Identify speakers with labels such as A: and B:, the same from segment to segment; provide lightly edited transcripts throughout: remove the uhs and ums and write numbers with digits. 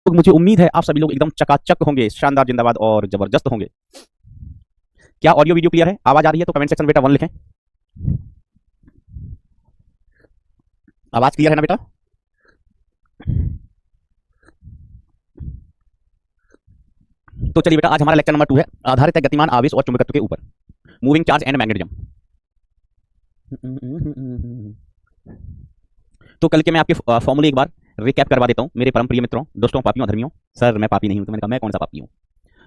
A: मुझे उम्मीद है आप सभी लोग एकदम चकाचक होंगे, शानदार, जिंदाबाद और जबरदस्त होंगे। क्या ऑडियो वीडियो क्लियर है? आवाज आ रही है तो कमेंट सेक्शन बेटा 1 लिखें। आवाज क्लियर है ना बेटा? तो चलिए बेटा, आज हमारा लेक्चर नंबर 2 है, आधारित है गतिमान आवेश और चुंबकत्व के ऊपर, मूविंग चार्ज एंड मैग्नेटिज्म। तो कल के मैं आपके फॉर्मूले एक बार रिकैप करवा देता हूं मेरे परम प्रिय मित्रों, दोस्तों, पापियों, धर्मियों। सर मैं पापी नहीं हूं, तो मैंने कहा मैं कौन सा पापी हूं।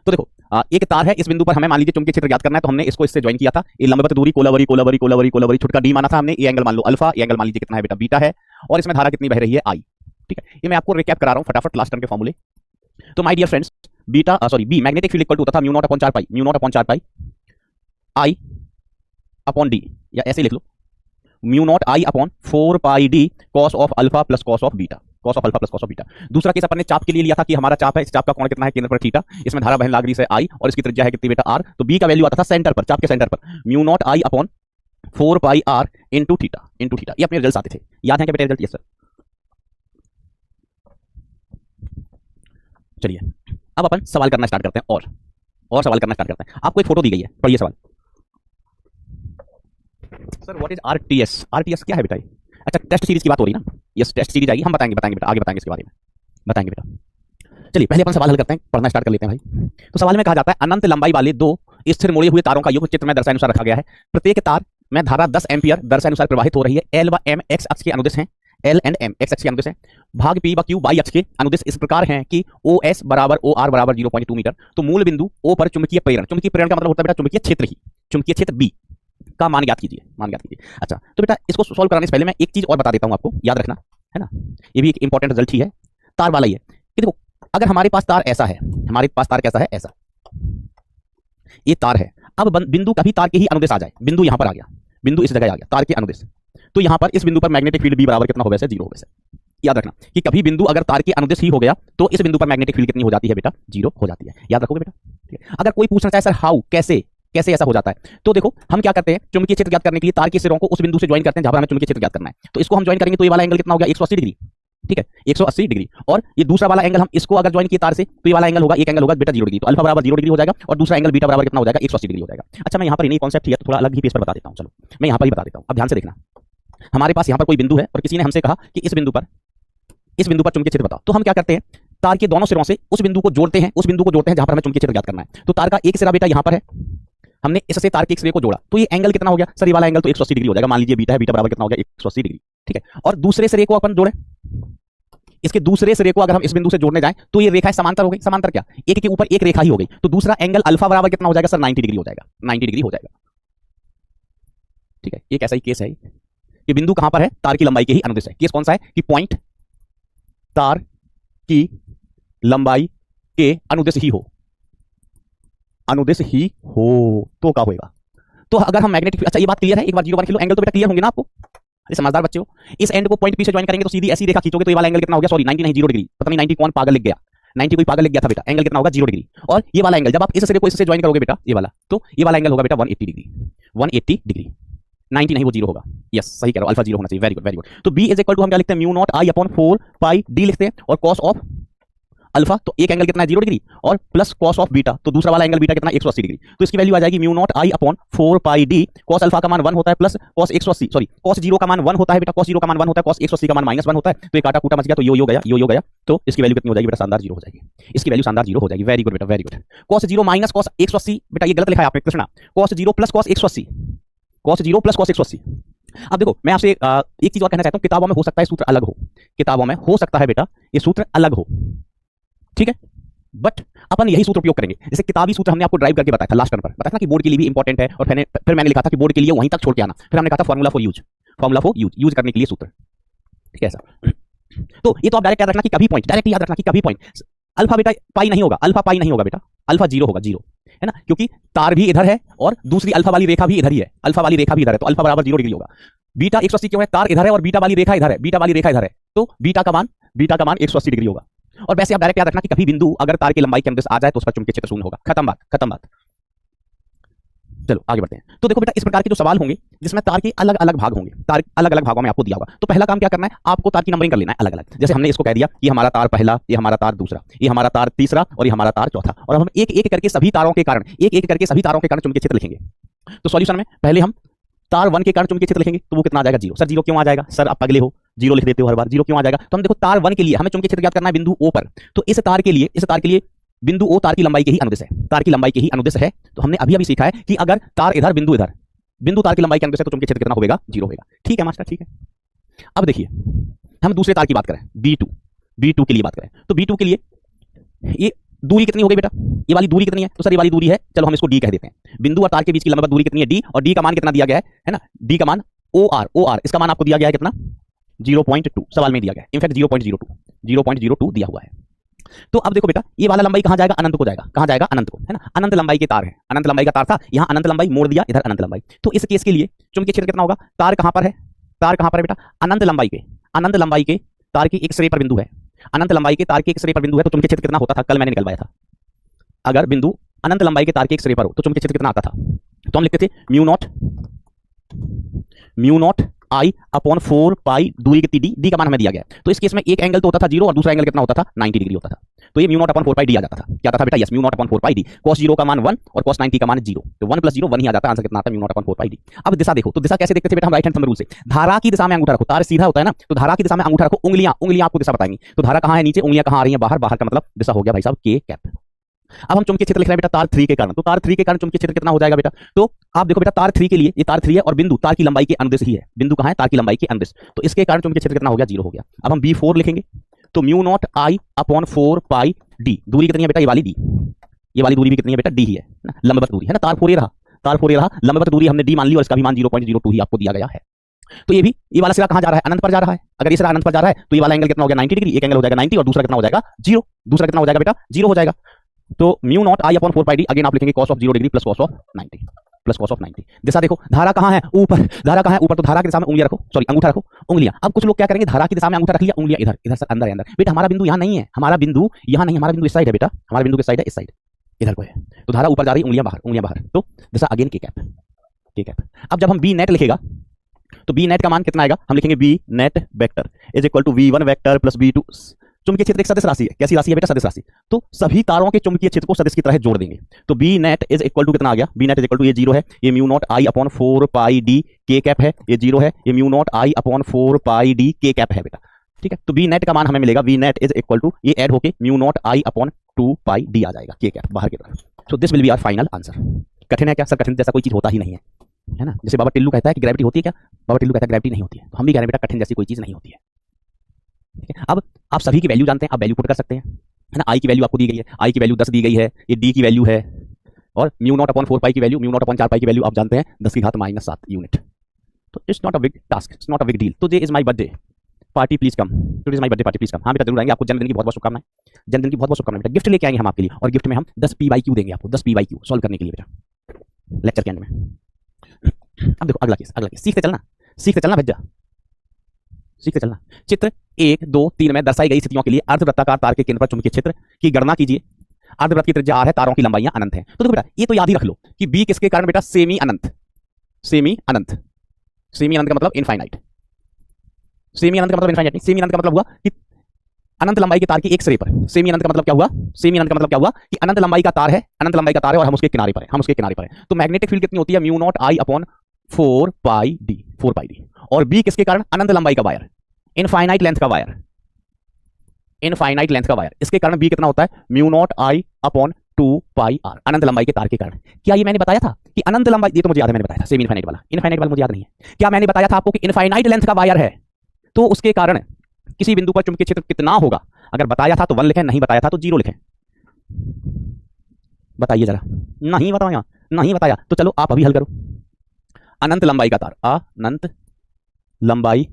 A: तो देखो, एक तार है, इस बिंदु पर हमें मान लीजिए चुंबकीय क्षेत्र ज्ञात करना है, तो हमने इसको इससे ज्वाइन किया था। ये लंबवत दूरी कोलावरी कोलावरी कोलावरी कोलावरी छुटका डी माना था हमने। ये एंगल मान लो अल्फा, ये एंगल मान लीजिए कितना है बेटा, बीटा है, और इसमें धारा कितनी बह रही है, आई। ठीक है, ये मैं आपको रिकैप करा रहा हूं फटाफट लास्ट टर्म के फॉर्मूले। तो my dear friends, B magnetic field equal to होता था mu not upon 4 pi, mu not upon 4 pi I upon D, या ऐसे लिख लो, mu not I upon 4 pi D cos of alpha plus cos of beta, cos of alpha plus cos of beta. दूसरा case अपन ने चाप के लिए लिया था कि हमारा चाप है, इस चाप का कोण कितना है, केंद्र पर थीटा, इसमें धारा बहन लाग रही है आई, और इसकी त्रिज्या है कितनी बेटा, आर। तो बी का वैल्यू आता था सेंटर पर, चाप के सेंटर पर, mu not I upon 4 pi r into theta, into theta. ये अपने रिजल्ट्स आते थे, याद है क्या बेटा रिजल्ट? Yes sir. चलिए अब अपन सवाल करना स्टार्ट करते हैं, और सवाल करना स्टार्ट करते हैं। आपको एक फोटो दी गई है, पढ़िए सवाल। Sir what is RTS? RTS क्या है बेटा? अच्छा, टेस्ट सीरीज की बात हो रही है ना? यस, टेस्ट सीरीज आएगी, हम बताएंगे बेटा, आगे बताएंगे इसके बारे में, बताएंगे बेटा। चलिए पहले अपन सवाल हल करते हैं, पढ़ना स्टार्ट कर लेते हैं भाई। तो सवाल में कहा जाता है, अनंत लंबाई वाले दो स्थिर मुड़े हुए तारों का योग चित्र में दर्शानुसार रखा गया है। प्रत्येक तार में धारा 10 एम्पियर दर्शानुसार प्रवाहित हो रही है। एल व एम एक्स अक्ष के अनुदिश हैं, एल एंड एम एक्स अक्ष के अनुदिश हैं। भाग पी व क्यू वाई अक्ष के अनुदिश इस प्रकार हैं कि ओ एस बराबर ओ आर बराबर 0.2 मीटर। तो मूल बिंदु ओ पर चुंबकीय प्रेरण, चुंबकीय प्रेरण का मतलब होता है बेटा चुंबकीय क्षेत्र ही, चुंबकीय क्षेत्र बी का मान ज्ञात कीजिए, मान ज्ञात कीजिए। अच्छा, तो बेटा इसको सॉल्व कराने से पहले मैं एक चीज और बता देता हूं आपको, याद रखना है ना, ये भी एक इंपॉर्टेंट रिजल्ट ही है, तार वाला ही है कि देखो, अगर हमारे पास तार ऐसा है, हमारे पास तार कैसा है, ऐसा, ये तार है। अब बिंदु कभी तार के ही अनुदेश आ जाए, बिंदु यहां पर आ गया, बिंदु इस जगह आ गया, तार के अनुदेश, तो यहां पर इस बिंदु पर मैग्नेटिक फील्ड बी बराबर कितना हो वैसे 0 हो वैसे। याद रखना कि कभी बिंदु अगर तार के अनुदेश ही हो गया तो इस बिंदु पर मैग्नेटिक फील्ड कितनी हो जाती है बेटा, 0 हो जाती है। याद रखोगे बेटा, ठीक है। अगर कोई पूछना चाहे सर हाउ, कैसे कैसे ऐसा हो जाता है, तो देखो हम क्या करते हैं, चुंबकीय क्षेत्र ज्ञात करने के लिए तार के सिरों को उस बिंदु से ज्वाइन करते हैं जहां पर हमें चुंबकीय क्षेत्र ज्ञात करना है। तो इसको हम ज्वाइन करेंगे तो ये वाला एंगल कितना हो गया, 180 डिग्री, ठीक है, 180 डिग्री। और ये दूसरा वाला एंगल हम इसको अगर ज्वाइन किए तार से, तो ये वाला एंगल होगा, एक एंगल होगा बेटा 0 डिग्री, तो अल्फा बराबर 0 डिग्री हो जाएगा, और दूसरा एंगल बीटा बराबर कितना हो जाएगा, 180 डिग्री हो जाएगा। अच्छा, मैं यहाँ पर इन्हीं कॉन्सेप्ट है तो थोड़ा अलग ही पेज पर बता देता हूँ, चलो मैं यहाँ पर ही बता देता हूँ, अब ध्यान से देखना। हमारे पास यहाँ पर कोई बिंदु है और किसी ने हमसे कहा कि इस बिंदु पर चुंबकीय क्षेत्र बताओ। तो हम क्या करते हैं, तार के दोनों सिरों से उस बिंदु को जोड़ते हैं, जहां पर हमें चुंबकीय क्षेत्र ज्ञात करना है। तो तार का एक सिरा बेटा यहां पर है, हमने इससे तार के एक सिरे को जोड़ा, तो ये एंगल कितना हो गया सर, ये वाला एंगल तो 180 डिग्री हो जाएगा, मान लीजिए बीटा है, बीटा बराबर कितना हो गया, 180 डिग्री, ठीक है। और दूसरे सिरे को अपन जोड़े, इसके दूसरे सिरे को अगर हम इस बिंदु से जोड़ने जाएं तो ये रेखा समांतर हो गई, समांतर क्या, एक के ऊपर एक रेखा ही हो गई, तो दूसरा एंगल अल्फा बराबर कितना हो जाएगा सर, 90 डिग्री हो जाएगा, 90 डिग्री हो जाएगा, ठीक है। एक ऐसा ही केस है, ये बिंदु कहां पर है, तार की लंबाई के ही अनुदिश है। केस कौन सा है कि पॉइंट तार की लंबाई के अनुदिश ही हो, अनुदिश ही हो, तो क्या होगा। तो अगर हम मैग्नेटिक, अच्छा ये बात क्लियर है, एक बार 0 1 किलो एंगल तो बेटा क्लियर होंगे ना आपको, अरे समझदार बच्चे हो। इस एंड को पॉइंट पी से ज्वाइन करेंगे तो सीधी ऐसी रेखा खींचोगे तो ये वाला एंगल कितना हो गया, सॉरी 90 नहीं 0 डिग्री, पता नहीं 90 कौन पागल लिख गया, 90 कोई पागल लिख गया था बेटा, एंगल कितना होगा 0 डिग्री। और ये वाला एंगल जब आप इस सिरे को इससे ज्वाइन करोगे बेटा, ये वाला, तो ये वाला एंगल होगा बेटा 180 डिग्री, 180 डिग्री, 90 नहीं वो 0 होगा, यस सही कह रहा हूं, अल्फा 0 होना चाहिए, वेरी गुड वेरी गुड। तो बी इज इक्वल टू हम क्या लिखते हैं, mu naught I upon 4 pi D लिखते हैं, और कॉस ऑफ अल्फा, तो एक एंगल कितना है 0 डिग्री, और प्लस कॉस ऑफ बीटा, तो दूसरा वाला एंगल बीटा कितना 180 डिग्री। तो इसकी वैल्यू आ जाएगी mu naught I upon 4 pi D, cos alpha का मान 1 होता है, प्लस कॉस 180, सॉरी कॉस 0 का मान 1 होता है बेटा, कॉस 0 का मान 1 होता है, कॉस 180 का मान -1 होता है, तो ये काटा कूटा मच गया, तो यो गया, यो गया, तो इसकी वैल्यू कितनी हो जाएगी बेटा, शानदार 0 हो जाएगी, इसकी वैल्यू शानदार 0 हो जाएगी, वेरी गुड बेटा very good. Cos 0 minus cos 180 बेटा ये गलत लिखा है आपने Krishna, cos 0 plus cos 180, cos 0 plus cos 180। अब देखो मैं आपसे एक चीज और कहना चाहता हूं, किताबों में हो सकता है सूत्र अलग हो, किताबों में हो सकता है बेटा ये सूत्र अलग हो, ठीक है, बट अपन यही सूत्र उपयोग करेंगे। जैसे किताबी सूत्र हमने आपको ड्राइव करके बताया था लास्ट टर्म पर, बताया था कि बोर्ड के लिए भी इंपॉर्टेंट है, और फिर मैंने लिखा था कि बोर्ड के लिए वहीं तक छोड़ के आना, फिर हमने कहा था फार्मूला फॉर यूज करने के लिए सूत्र, ठीक है सर। तो ये तो आप डायरेक्ट याद रखना कि कभी पॉइंट, डायरेक्ट याद रखना कि कभी पॉइंट अल्फा बेटा पाई नहीं होगा, अल्फा पाई नहीं होगा बेटा, अल्फा 0 होगा, 0 है ना, क्योंकि तार भी इधर है और दूसरी अल्फा वाली रेखा भी इधर ही है, अल्फा वाली रेखा भी इधर है, तो अल्फा बराबर 0 डिग्री होगा। बीटा 180 क्यों है, तार इधर है और बीटा वाली रेखा इधर है, बीटा वाली रेखा इधर है, तो बीटा का मान 180 डिग्री होगा। और वैसे आप डायरेक्ट याद रखना कि कभी बिंदु अगर तार की लंबाई के अनुदिश आ जाए तो उसका चुंबकीय क्षेत्र शून्य होगा, खत्म बात, खत्म बात। चलो आगे बढ़ते हैं। तो देखो बेटा इस प्रकार के जो सवाल होंगे जिसमें तार के अलग अलग भाग होंगे, तार अलग अलग भागों में आपको दिया होगा। तो पहला काम क्या करना है, आपको तार की नंबरिंग कर लेना है अलग अलग। जैसे हमने इसको कह दिया ये हमारा तार पहला, ये हमारा तार दूसरा, ये हमारा तार तीसरा और ये हमारा तार चौथा। और अब हम एक एक करके सभी तारों के कारण, एक एक करके सभी तारों के कारण चुंबकीय क्षेत्र लिखेंगे। तो सॉल्यूशन में पहले हम तार 1 के कारण चुंबकीय क्षेत्र लिखेंगे, तो वो कितना आ जाएगा 0। सर 0 क्यों आ जाएगा, सर आप अगले हो 0 लिख देते हो हर बार, 0 क्यों आ जाएगा। तो हम देखो तार 1 के लिए हमें चुंबकीय क्षेत्र ज्ञात करना है बिंदु O पर। तो इस तार के लिए बिंदु O तार की लंबाई के ही अनुदिश है, तार की लंबाई के ही अनुदिश है। तो हमने अभी सीखा है कि अगर तार इधर बिंदु इधर, बिंदु तार की लंबाई के अनुदिश है तो चुंबकीय क्षेत्र कितना होगा 0 होगा। ठीक है मास्टर, ठीक है। अब देखिए हम दूसरे तार की बात करें, B2 के लिए बात करें, तो B2 के लिए ये दूरी कितनी हो गई बेटा, ये वाली दूरी कितनी है, तो सर ये वाली दूरी है, चलो हम इसको D कह देते हैं। बिंदु और तार के बीच की लंबाई दूरी कितनी है D, और D का मान कितना दिया गया है ना, D का मान OR, इसका मान आपको दिया गया है कितना 0.2, सवाल में दिया गया है इनफैक्ट 0.02 दिया हुआ है। तो अब देखो बेटा ये वाला लंबाई कहां जाएगा, अनंत को जाएगा, कहां जाएगा अनंत को, है ना। अनंत लंबाई के तार है, अनंत लंबाई का तार था, यहां अनंत लंबाई मोड़ दिया, इधर अनंत लंबाई। तो इस केस के लिए चुंबकीय क्षेत्र कितना होगा, तार कहां पर है, तार कहां पर है बेटा, अनंत लंबाई के तार के एक सिरे पर बिंदु है, अनंत लंबाई के तार के एक सिरे पर बिंदु है। तो चुंबकीय क्षेत्र कितना होता था, कल मैंने निकलवाया था, अगर बिंदु अनंत लंबाई के तार के एक सिरे पर हो तो चुंबकीय क्षेत्र कितना आता था, तो हम लिखते थे म्यू नॉट I अपॉन 4 पाई, दूरी कितनी D का मान हमें दिया गया है। तो इस केस में एक एंगल तो होता था 0 और दूसरा एंगल कितना होता था 90 डिग्री होता था। तो ये mu not upon 4 pi D आ जाता था, क्या आता था बेटा, yes mu not upon 4 pi D। cos 0 का मान 1 और cos 90 का मान 0, तो 1 + 0 1 ही आ जाता है, आंसर कितना आता है mu not upon 4 pi D। अब दिशा देखो, तो दिशा कैसे देखते थे बेटा हम, राइट हैंड थंब रूल से। धारा की दिशा में अंगूठा रखो, तार सीधा होता है ना, तो धारा की दिशा में अंगूठा रखो, उंगलियां आपको दिशा बताएंगी। तो धारा कहां है नीचे, उंगलियां कहां आ रही हैं बाहर, बाहर का मतलब दिशा हो गया भाई साहब K कैप। अब हम चुंबकीय क्षेत्र लिख रहे हैं बेटा तार 3 के कारण, तो तार 3 के कारण चुंबकीय क्षेत्र कितना हो जाएगा बेटा, तो आप देखो बेटा तार 3 के लिए, ये तार 3 है और बिंदु तार की लंबाई के अनुदिश ही है, बिंदु कहां है तार की लंबाई के अनुदिश, तो इसके कारण चुंबकीय क्षेत्र कितना हो गया 0 हो गया। अब हम B4 लिखेंगे, तो mu naught I upon 4 pi D, दूरी कितनी है बेटा, ये वाली D, ये वाली दूरी भी कितनी है बेटा D ही है ना, लंबवत दूरी है ना, तार 4 ये रहा, लंबवत दूरी हमने D मान ली और इसका भी मान 0.02 ही आपको दिया गया है। तो ये भी, ये वाला सिरा कहां जा रहा है, अनंत पर जा रहा है। अगर ये सिरा अनंत पर जा रहा है तो ये वाला एंगल कितना हो गया 90 डिग्री, एक एंगल हो जाएगा 90 और दूसरा कितना हो जाएगा 0, दूसरा कितना हो जाएगा बेटा 0 हो जाएगा। तो mu naught I upon 4 pi D, again आप लिखेंगे cos of 0 degree plus cos of 90। दिशा देखो, धारा कहां है ऊपर, धारा कहां है ऊपर, तो धारा की दिशा में उंगलियां रखो, सॉरी अंगूठा रखो, उंगलियां। अब कुछ लोग क्या करेंगे, धारा की दिशा में अंगूठा रख लिया, उंगलियां इधर, इधर से अंदर है, अंदर बेटा हमारा बिंदु यहां नहीं है, हमारा बिंदु यहां नहीं, हमारा बिंदु इस साइड है बेटा, हमारा बिंदु किस साइड है, इस साइड इधर को है। तो धारा ऊपर जा रही, उंगलियां बाहर, तो दिशा अगेन K कैप। अब जब हम B नेट लिखेगा तो B नेट का मान कितना आएगा, हम लिखेंगे B net vector is equal to V1 vector plus V2। चुंबकीय क्षेत्र एक सदिश राशि है, कैसी राशि है बेटा, सदिश राशि। तो सभी तारों के चुंबकीय क्षेत्र को सदिश की तरह जोड़ देंगे, तो B net is equal to कितना आ गया, B net is equal to ये 0 है, ये mu naught I upon 4 pi D K cap है, ये 0 है, ये mu naught I upon 4 pi D K cap है बेटा, ठीक है। तो B नेट का मान हमें मिलेगा, V net is equal to ये ऐड होके mu naught I upon 2 pi D आ जाएगा, K कैप बाहर की तरफ। So this will be our final answer. कठिन है क्या सर, कठिन जैसा कोई चीज होता ही नहीं है ना। जैसे बाबा टिल्लू कहता है कि ग्रेविटी होती है क्या, बाबा टिल्लू कहता है ग्रेविटी नहीं होती है, तो हम भी कह रहे हैं बेटा कठिन जैसी कोई चीज नहीं होती है। अब आप सभी की वैल्यू जानते हैं, आप वैल्यू पुट कर सकते हैं, है ना। I की वैल्यू आपको दी गई है, I की वैल्यू 10 दी गई है, ये D की वैल्यू है, और म्यू नॉट अपॉन 4 पाई की वैल्यू, म्यू नॉट अपॉन 4 पाई की वैल्यू आप जानते हैं 10 की घात -7 यूनिट। तो it's not a big task, it's not a big deal. Today is my birthday party please come, today is my birthday party please come. हाँ बेटा जरूर आएंगे, आपको जन्मदिन की बहुत बहुत शुभकामनाएं, जन्मदिन की बहुत बहुत शुभकामनाएं बेटा। गिफ्ट लेके आएंगे हम आपके लिए, और गिफ्ट में हम 10 PYQ देंगे आपको, 10 PYQ सॉल्व करने के लिए बेटा लेक्चर के एंड में। अब देखो अगला केस, सीखते चलना भज्जा, सीखते चलना। चित्र 1, 2, 3 में दर्शाई गई स्थितियों के लिए अर्धवृत्ताकार तार के केंद्र पर चुंबकीय क्षेत्र की गणना कीजिए। अर्धवृत्त की त्रिज्या r है, तारों की लंबाइयां अनंत है। तो देखो बेटा ये तो याद ही रख लो कि B किसके कारण बेटा, सेमी अनंत का मतलब इनफाइनाइट, सेमी अनंत का मतलब इनफाइनाइट नहीं, सेमी अनंत का मतलब हुआ कि अनंत लंबाई के तार के एक सिरे पर, सेमी अनंत का मतलब क्या हुआ, सेमी अनंत का मतलब क्या हुआ कि अनंत लंबाई का तार है, और हम उसके किनारे पर है, तो मैग्नेटिक फील्ड कितनी होती है, mu naught I upon 4 pi D, और B किसके कारण, अनंत लंबाई का वायर, इनफाइनाइट लेंथ का वायर, इसके कारण B कितना होता है, mu naught I upon 2 pi R, अनंत लंबाई के तार के कारण। क्या ये मैंने बताया था कि अनंत लंबाई, ये तो मुझे याद है मैंने बताया था, सेमी इनफाइनाइट वाला मुझे याद नहीं है। क्या मैंने बताया था आपको कि इनफाइनाइट लेंथ का वायर है तो उसके कारण किसी बिंदु पर चुंबकीय क्षेत्र कितना होगा। अगर बताया था तो 1 लिखें, नहीं बताया था तो 0 लिखें। बताइए जरा, नहीं बताया तो चलो आप अभी हल करो। अनंत लंबाई का तार, अनंत लंबाई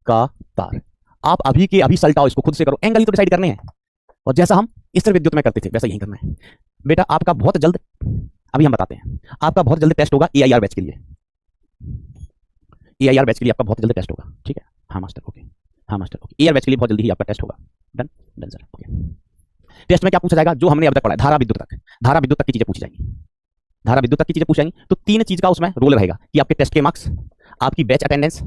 A: का तार, आप अभी के अभी सल्टाओ इसको, खुद से करो, एंगल ही तो डिसाइड करने हैं, और जैसा हम स्थिर विद्युत में करते थे वैसा यही करना है बेटा। आपका बहुत जल्द, अभी हम बताते हैं, आपका बहुत जल्द टेस्ट होगा AIR बैच के लिए, AIR बैच के लिए आपका बहुत जल्द टेस्ट होगा, ठीक है। हाँ मास्टर ओके, AIR बैच के लिए बहुत जल्दी ही आपका टेस्ट होगा। Done sir okay. टेस्ट में क्या पूछा जाएगा, जो हमने अब तक पढ़ा है, धारा विद्युत तक की चीजें पूछी जाएंगी। धारा विद्युत तक की चीजें पूछेंगी, तो 3 चीज का उसमें रोल रहेगा कि आपके टेस्ट के मार्क्स, आपकी बैच अटेंडेंस,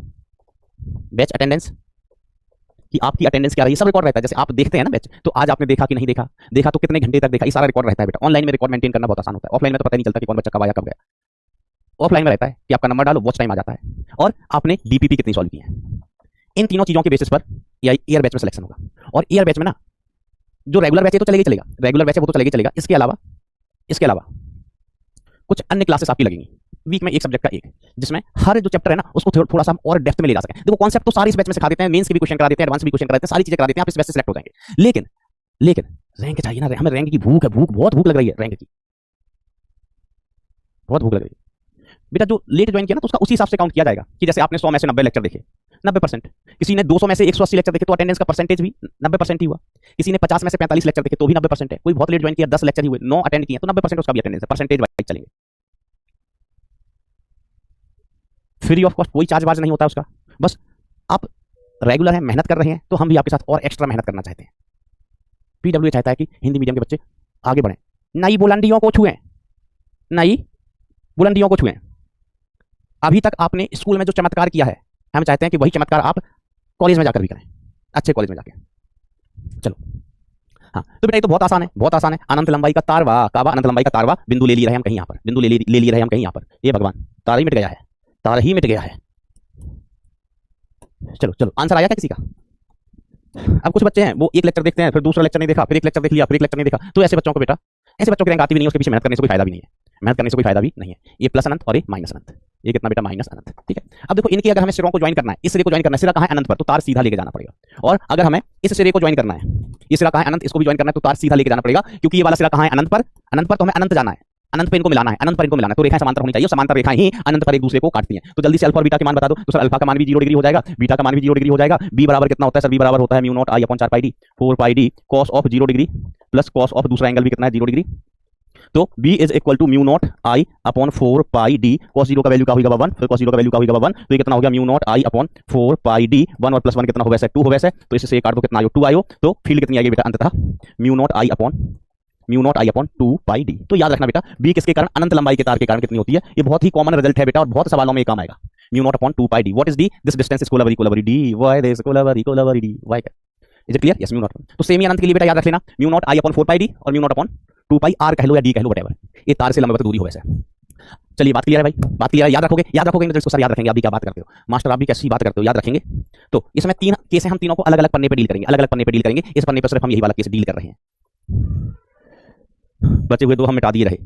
A: कि आपकी अटेंडेंस क्या रही है, सब रिकॉर्ड रहता है। जैसे आप देखते हैं ना बैच, तो आज आपने देखा कि नहीं देखा, देखा तो कितने घंटे तक देखा, ये सारा रिकॉर्ड रहता है बेटा। ऑनलाइन में रिकॉर्ड मेंटेन करना बहुत आसान होता है, ऑफलाइन में तो पता नहीं चलता कि कौन बच्चा कब आया कब गया। ऑफलाइन में रहता है कि आपका नंबर डालो, वॉच टाइम आ जाता है, और आपने डीपीपी कितनी सॉल्व की है। इन तीनों चीजों के बेसिस पर ईयर बैच में सिलेक्शन होगा। और ईयर बैच में ना जो रेगुलर बैच है तो चलेगा ही चलेगा, रेगुलर बैच है वो तो चलेगा ही चलेगा। इसके अलावा कुछ अन्य क्लासेस आपकी लगेंगी वीक में, एक सब्जेक्ट का एक, जिसमें हर जो चैप्टर है ना उसको थोड़ा सा हम और डेप्थ में ले जा सकें। देखो कॉन्सेप्ट तो सारे इस बैच में सिखा देते हैं, मेंस के भी क्वेश्चन करा देते हैं, एडवांस भी क्वेश्चन करा देते हैं, सारी चीजें करा देते हैं, आप इस बैच से सिलेक्ट हो जाएंगे। लेकिन रैंक चाहिए ना, हमें रैंक की भूख है, बहुत भूख लग रही है, रैंक की बहुत भूख लग रही है बेटा। जो लेट ज्वाइन किया ना तो उसका उसी हिसाब से काउंट किया जाएगा कि जैसे आपने 100 में से 90 लेक्चर देखे, 90%। किसी ने 200 में से 180 लेक्चर देखे तो अटेंडेंस का परसेंटेज भी 90% ही हुआ। किसी ने 50 में से 45 लेक्चर देखे तो भी 90% है। कोई बहुत लेट ज्वाइन किया, 10 लेक्चर ही हुए, 9 अटेंड किए तो 90% उसका भी अटेंडेंस है, परसेंटेज वाइज चलेंगे। फ्री ऑफ कॉस्ट, कोई चार्ज वार्ज नहीं होता उसका। बस आप रेगुलर हैं, मेहनत कर रहे हैं, तो हम भी आपके साथ और एक्स्ट्रा मेहनत करना चाहते हैं। पीडब्ल्यू चाहता है कि हिंदी मीडियम के बच्चे आगे बढ़ें, नई बुलंदियों को छुएं, नई बुलंदियों को छुएं। अभी तक आपने स्कूल में जो चमत्कार किया है, हम चाहते हैं कि वही चमत्कार आप कॉलेज में जाकर भी करें, अच्छे कॉलेज में जाके। चलो हाँ, तो बेटा ये तो बहुत आसान है, बहुत आसान है। अनंत लंबाई का तारवा, काबा अनंत लंबाई का तारवा, बिंदु ले लिए रहे हम कहीं यहाँ पर, बिंदु ले लिए रहे हम कहीं यहाँ पर। ये भगवान, तारा ही मिट गया है, तारा ही मिट गया है। चलो आंसर आया क्या किसी का? अब कुछ बच्चे हैं वो एक लेक्चर देखते हैं, फिर दूसरा लेक्चर नहीं देखा, फिर एक लेक्चर देख लिया, फिर एक लेक्चर नहीं देखा। तो ऐसे बच्चों को बेटा, ऐसे बच्चों की रैंक आती भी नहीं है, उसके पीछे मेहनत करने से कोई फायदा भी नहीं है, मेहनत करने से कोई फायदा भी नहीं है। ये प्लस अनंत और ये माइनस अनंत, ये कितना बेटा? माइनस अनंत। ठीक है, अब देखो इनकी अगर हमें सिरों को ज्वाइन करना है, इस सिरे को ज्वाइन करना है, सिरा कहाँ है? अनंत पर, तो तार सीधा लेके जाना पड़ेगा। और अगर हमें इस सिरे को ज्वाइन करना है, ये सिरा कहाँ है? अनंत, इसको भी ज्वाइन करना है, तो तार सीधा लेके जाना पड़ेगा, क्योंकि ये वाला सिरा कहाँ है? अनंत पर, अनंत पर तो हमें अनंत जाना है, अनंत पे इनको मिलाना है, अनंत पर इनको मिलाना है। तो रेखाएं समांतर होनी चाहिए, समांतर रेखाएं ही अनंत पर एक दूसरे को काटती हैं। तो जल्दी से अल्फा और बीटा के मान बता दो। तो सर अल्फा का मान भी 0 डिग्री हो जाएगा, बीटा का मान भी 0 डिग्री हो जाएगा। बी बराबर कितना होता है सर? बी बराबर होता है mu not I upon 4 pi D, 4 pi D cos of 0 degree plus cos of दूसरा एंगल भी कितना है? 0 डिग्री। तो b is equal to mu not I upon 4 pi D, cos 0 का वैल्यू का होगा 1, फिर cos 0 का वैल्यू का होगा 1, तो ये कितना हो गया? Mu naught I upon 4 pi D, 1 और प्लस 1 कितना हो वैसे? 2 हो वैसे, तो इससे ये काट दो, कितना आयो? 2 आयो। तो फील्ड कितनी आएगी बेटा? अंततः mu naught I upon 2 pi D. तो याद रखना बेटा, b किसके कारण? अनंत लंबाई के तार के कारण कितनी होती है? ये बहुत ही कॉमन रिजल्ट है बेटा, और बहुत सवालों में ये काम आएगा। Mu not upon 2 pi D, what is D? This distance is kolaveri D, why this kolaveri D, why? Is it clear? Yes, mu not. तो सेम ही अनंत के लिए बेटा याद रख लेना, mu not I upon 4 pi D और mu not upon 2 pi R कह लो या डी कह लो, व्हाटएवर। ये तार से लंबवत दूरी हो वैसे। चलिए बात क्लियर है भाई, बात क्लियर है। याद रखोगे इन रिजल्ट्स को सर, याद रखेंगे। आप भी क्या बात करते हो मास्टर, आप भी कैसी बात करते हो, याद रखेंगे। तो इसमें 3 केस हैं, हम तीनों को अलग अलग पन्ने पे डील करेंगे, अलग अलग पन्ने पे डील करेंगे। इस पन्ने पर सिर्फ हम यही वाला केस डील कर रहे हैं, बचे हुए 2 हम मिटा दिए रहे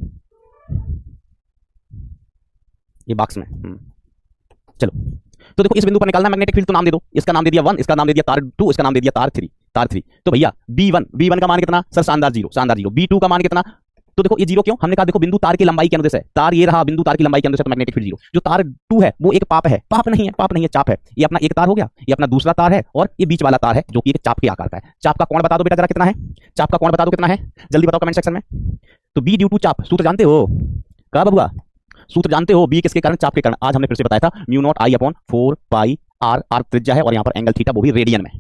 A: ये बॉक्स में। चलो तो देखो, इस बिंदु पर निकालना मैग्नेटिक फील्ड, तो नाम दे दो, इसका नाम दे दिया 1, इसका नाम दे दिया तार 2, इसका नाम दे दिया तार 3। तो भैया B1 का मान कितना सर? शानदार 0। B2 का मान कितना? तो देखो ये 0 क्यों? हमने कहा देखो बिंदु तार की लंबाई के अनुदेश है, तार ये रहा, बिंदु तार की लंबाई के अनुदेश है, तो मैग्नेटिक फील्ड 0। जो तार 2 है वो एक पाप है, पाप नहीं है, चाप है। ये अपना एक तार हो गया, ये अपना दूसरा तार है, और ये बीच वाला तार है जो कि एक चाप के आकार का है। चाप का कोण बता दो बेटा जरा, कितना है? चाप का कोण बता दो कितना है, जल्दी बताओ कमेंट सेक्शन में। तो बी ड्यू टू चाप, सूत्र जानते हो क्या बबुआ? सूत्र जानते हो? बी किसके कारण? चाप के कारण। आज हमने फिर से बताया था, mu not I upon 4 pi r, r त्रिज्या है, और यहाँ पर एंगल थीटा, वो भी रेडियन में,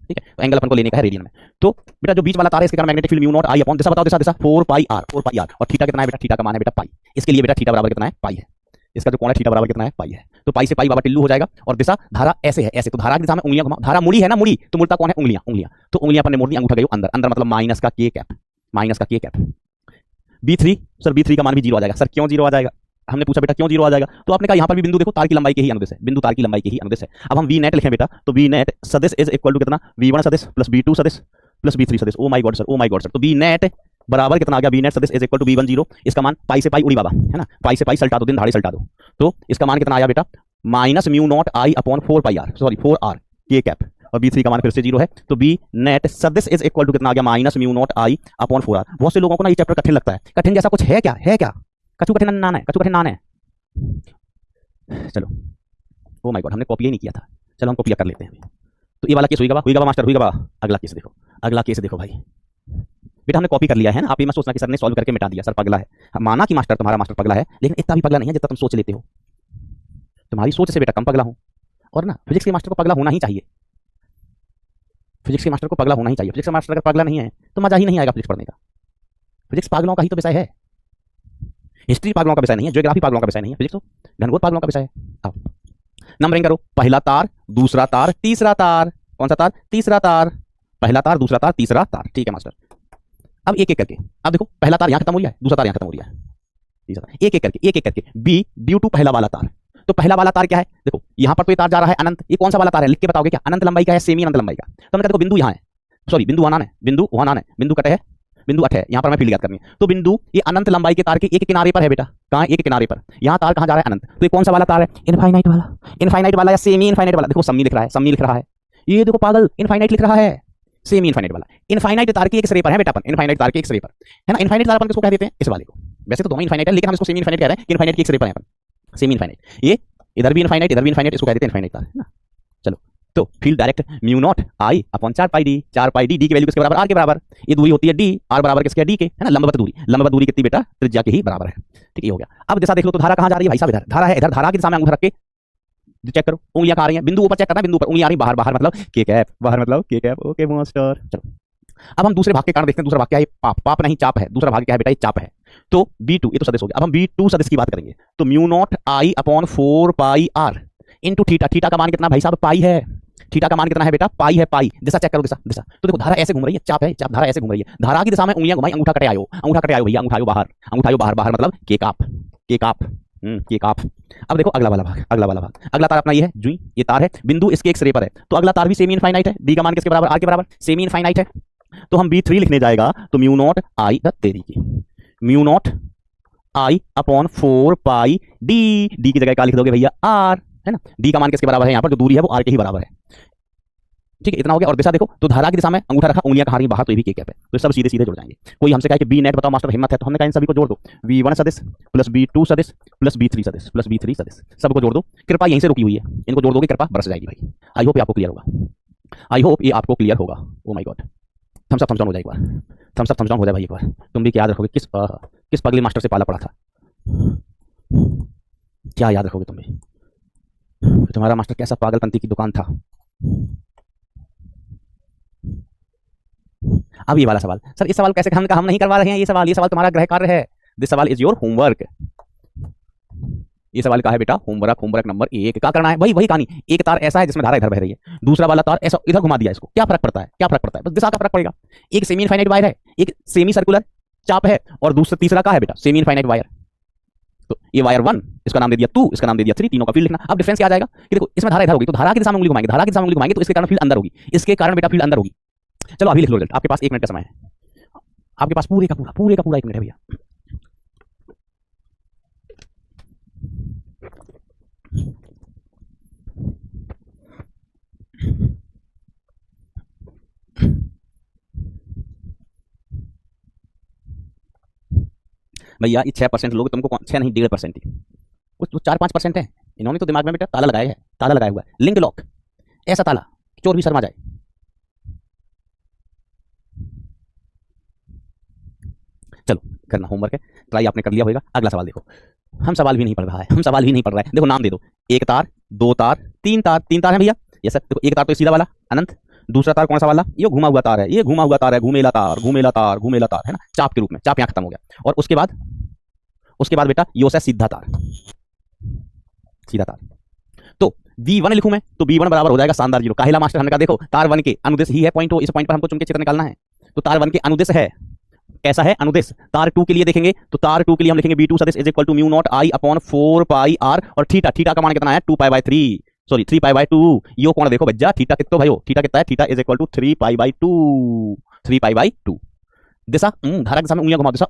A: ठीक है। तो एंगल अपन को लेने का है रेडियन में। तो बेटा जो बीच वाला तार है इसके कारण magnetic field mu naught I upon, दिशा बताओ, दिशा 4 पाई आर, और थीटा कितना है बेटा? थीटा का मान है बेटा पाई। इसके लिए बेटा थीटा बराबर कितना है? पाई है। इसका जो कोण है थीटा बराबर कितना है? पाई है। तो पाई से पाई बाबा टिल्लू हो जाएगा, और दिशा धारा ऐसे है, ऐसे। तो धारा की दिशा में उंगलियां घुमाओ, धारा मुड़ी है ना, मुड़ी, तो मुड़ता कौन है? उंगलियां। तो उंगलियां अपन ने मोड़ दी, अंगूठा गई अंदर, अंदर मतलब माइनस का के कैप। B3 सर, B3 का मान भी 0 आ जाएगा। सर क्यों 0 आ जाएगा? हमने पूछा बेटा क्यों 0 आ जाएगा, तो आपने कहा यहाँ पर भी बिंदु देखो तार की लंबाई के ही अनुदेश है, बिंदु तार की लंबाई के ही अनुदेश है। अब हम V नेट लिखें बेटा, तो V नेट सदिश इज इक्वल टू कितना? V1 सदिश प्लस V2 सदिश प्लस V3 सदिश। ओ माय गॉड सर, तो V नेट बराबर कितना आ गया? V नेट सदिश इज इक्वल टू V1 0, इसका मान पाई से पाई उड़ी बाबा, है ना, पाई से पाई सल्टा दो, दिन धाड़ी सल्टा दो। तो इसका मान कितना आया बेटा? Minus mu not I upon 4 pi r, sorry 4 r के कैप, और B3 का मान फिर से 0 है। तो B नेट सदिश इज इक्वल टू कितना आ गया? Minus mu not I upon 4 r. बहुत से लोगों को ना ये चैप्टर कठिन लगता है, कठिन जैसा कुछ है क्या? कछु कठिन नान है। चलो, ओ माय गॉड, हमने कॉपी ही नहीं किया था, चलो हम कॉपी कर लेते हैं। तो ये वाला केस हुईगा मास्टर, हुईगा। अगला केस देखो भाई, बेटा हमने कॉपी कर लिया है ना। आप ये मत सोचना कि सर ने सॉल्व करके मिटा दिया, सर पगला है। माना कि मास्टर तुम्हारा मास्टर पगला है, लेकिन इतना भी पगला नहीं है जितना तुम सोच लेते हो। तुम्हारी सोच से बेटा कम पगला हूं, और ना फिजिक्स के मास्टर को पगला होना ही चाहिए। फिजिक्स के मास्टर अगर पगला नहीं है तो मजा ही नहीं आएगा फिजिक्स पढ़ने का। फिजिक्स पागलों का ही तो विषय है। हिस्ट्री पागलों का विषय नहीं है, ज्योग्राफी पागलों का विषय नहीं है, फिजिक्स तो घनघोर पागलों का विषय है। आओ नंबरिंग करो, पहला तार, दूसरा तार, तीसरा तार। कौन सा तार? तीसरा तार। पहला तार, दूसरा तार, तीसरा तार। ठीक है मास्टर। अब एक एक करके, अब देखो पहला तार यहां खत्म हो गया है, दूसरा तार यहां खत्म हो गया है, तीसरा तार। एक एक करके बी ड्यू टू पहला वाला तार। तो पहला वाला तार क्या है? देखो यहां पर तो ये तार जा रहा है अनंत। ये कौन सा वाला तार है? लिख के बताओगे क्या? अनंत लंबाई का है, सेमी अनंत लंबाई का। तो हमने कहा देखो बिंदु यहां है, सॉरी बिंदु वहां है, बिंदु वहां है, बिंदु कट है, बिंदु अठ है, यहां पर मैं फील्ड याद करनी है। तो बिंदु ये अनंत लंबाई के तार के एक किनारे पर है बेटा। कहां? एक किनारे पर। यहां तार कहां जा रहा है? अनंत। तो ये कौन सा वाला तार है? इनफाइनाइट वाला। इनफाइनाइट वाला या सेमी इनफाइनाइट वाला? देखो समी लिख रहा है, समी लिख रहा है, ये देखो पागल इनफाइनाइट लिख रहा है, सेमी इनफाइनाइट वाला। इनफाइनाइट तार के एक सिरे पर है बेटा अपन, इनफाइनाइट तार के एक सिरे पर है ना। इनफाइनाइट तार अपन किसको कह देते हैं? इस वाले को। वैसे तो दोनों इनफाइनाइट है, लेकिन हम इसको सेमी इनफाइनाइट कह रहे हैं कि इनफाइनाइट के एक सिरे पर है अपन, सेमी इनफाइनाइट। ये इधर भी इनफाइनाइट, इधर भी इनफाइनाइट, इसको कह देते हैं इनफाइनाइट तार, है ना। चलो तो field direct mu naught I upon 4 pi D. 4 pi D, D की वैल्यू किसके बराबर? आर के बराबर। ये दूरी होती है डी, आर बराबर किसके? डी के, है ना। लंबवत दूरी, लंबवत दूरी कितनी बेटा? त्रिज्या के ही बराबर है। ठीक है, हो गया। अब दिशा देख लो, तो धारा कहां जा रही है भाई साहब? इधर धारा है, इधर धारा की दिशा में अंगूठा रख के चेक करो, उंगलियां कहां आ रही हैं? बिंदु ऊपर चेक करना, बिंदु ऊपर, उंगलियां आ रही बाहर, बाहर मतलब के कैप, बाहर मतलब के कैप। Okay master. चलो अब हम दूसरे भाग के कारण देखते हैं। दूसरा भाग क्या है? पाप, पाप नहीं चाप है। दूसरा भाग क्या है बेटा? ये चाप है। तो B2 ये तो सदिश हो गया। अब हम B2 सदिश की बात करेंगे। तो mu not I upon 4 pi r into theta. Theta का मान कितना भाई साहब? पाई है। थीटा का मान कितना है बेटा? पाई है, पाई। दिशा चेक करो, दिशा, दिशा। तो देखो धारा ऐसे घूम रही है, चाप है, चाप, धारा ऐसे घूम रही है। धारा की दिशा में उंगलियां घुमाई, अंगूठा कटे आयो, अंगूठा कटे आयो भैया, अंगूठा आयो बाहर, अंगूठा आयो बाहर, बाहर मतलब के काप, के काप, के काप। अब देखो अगला वाला भाग, अगला वाला भाग। अगला तार अपना ये है, जुई, ये तार है, बिंदु इसके एक सिरे पर है। तो अगला तार भी सेमी इनफाइनाइट है। डी का मान किसके बराबर? आर के बराबर, सेमी इनफाइनाइट है। तो हम B3 लिखने जाएगा तो म्यू नॉट आई तेरी की, mu naught I upon 4 pi D. D की जगह क्या लिख दोगे भैया? आर, है ना। डी का मान किसके बराबर है? यहाँ पर जो दूरी है वो आर के ही बराबर है। ठीक है, इतना हो गया। और दिशा देखो, तो धारा की दिशा में अंगूठा रखा, उंगलियां कहां रही बाहर, तो ये भी के कैप है। तो सब सीधे सीधे जुड़ जाएंगे। कोई हमसे कहे कि बी नेट बताओ मास्टर, हिम्मत है, तो हमने कहा इन सभी को जोड़ दो। V1 सदिश प्लस B2 सदिश प्लस B3 सदिश प्लस B3 सदिश, सबको जोड़ दो। कृपा यहीं से रुकी हुई है, इनको जोड़ दोगे कृपा बरस जाएगी भाई। आई होप ये आपको क्लियर होगा, आई होप ये आपको क्लियर होगा। Oh my God, thumbs up, thumbs down हो जाए एक बार, थम्स अप, थम्स डाउन हो जाए भाई एक बार। तुम भी याद रखोगे किस पगली मास्टर से पाला पड़ा था, क्या याद रखोगे तुम भी? तुम्हारा मास्टर कैसा पागलपंती की दुकान था। अब ये वाला सवाल, सर इस सवाल कैसे हम नहीं करवा रहे हैं ये सवाल तुम्हारा गृह कार्य है। दिस सवाल इज योर होमवर्क। ये सवाल का है बेटा होमवर्क, होमवर्क नंबर 1। क्या करना है भाई? वही कहानी, एक तार ऐसा है जिसमें धारा इधर बह रही है, दूसरा वाला तार ऐसा इधर घुमा दिया, इसको क्या फर्क पड़ता है? क्या फर्क पड़ता है? बस दिशा का फर्क पड़ेगा। एक सेमी इनफाइनाइट वायर है, एक सेमी सर्कुलर चाप है, और दूसरा तीसरा का है बेटा सेमी इनफाइनाइट वायर। तो ये वायर 1, इसका नाम दे दिया 2, इसका नाम दे दिया 3, तीनों का फील्ड लिखना। अब डिफरेंस क्या आ जाएगा कि देखो इसमें धारा इधर होगी, तो धारा की दिशा में उंगली घुमाएंगे, धारा की दिशा में उंगली घुमाएंगे तो इसके कारण फील्ड अंदर होगी, इसके कारण बेटा फील्ड अंदर होगी। चलो अभी लिख लो रिजल्ट, आपके पास 1 मिनट का समय है, आपके पास पूरे का पूरा 1 मिनट है भैया। भैया ये 6% लोग, तुमको 6 नहीं 1.5% ही, कुछ 4-5% है। इन्होंने तो दिमाग में बेटा ताला लगाया है, ताला लगाया हुआ है, लिंक लॉक, ऐसा ताला चोर भी शर्मा जाए। चलो करना होमवर्क है, ट्राई आपने कर लिया होगा। अगला सवाल देखो, हम सवाल भी नहीं पढ़ रहा है, हम सवाल भी नहीं पढ़ रहा है। देखो नाम दे दो, 1 तार, 2 तार, 3 तार, 3 तार है भैया। ये सर देखो, 1 तार तो सीधा वाला अनंत, दूसरा तार कौन सा वाला? ये घुमा हुआ तार है, ये घुमा हुआ तार है, घुमेला तार, घुमेला तार, घुमेला तार, है ना, चाप के रूप में, चाप यहाँ खत्म हो गया। और उसके बाद बेटा यो से सीधा तार, सीधा तार। तो V1 लिखूं मैं, तो B1 बराबर हो जाएगा शानदार 0। काहिला मास्टर हमने कहा देखो तार 1 के अनुदेश ही है पॉइंट हो, इस पॉइंट पर हमको चुन के चित्र निकालना है। तो तार 1 के अनुदेश है, कैसा है अनुदेश? तार 2 के लिए देखेंगे, तो तार 2 के लिए हम लिखेंगे B2 सदिश is equal to mu not I upon 4 pi r, और थीटा, थीटा का मान कितना है? 2 pi by 3, sorry 3 pi by 2। यो कोण देखो बच्चा, थीटा कितना भाई हो, थीटा कितना है? Theta is equal to 3 pi by 2, 3 pi by 2। दिशा धारा के सामने उंगलियां घुमाओ, दिशा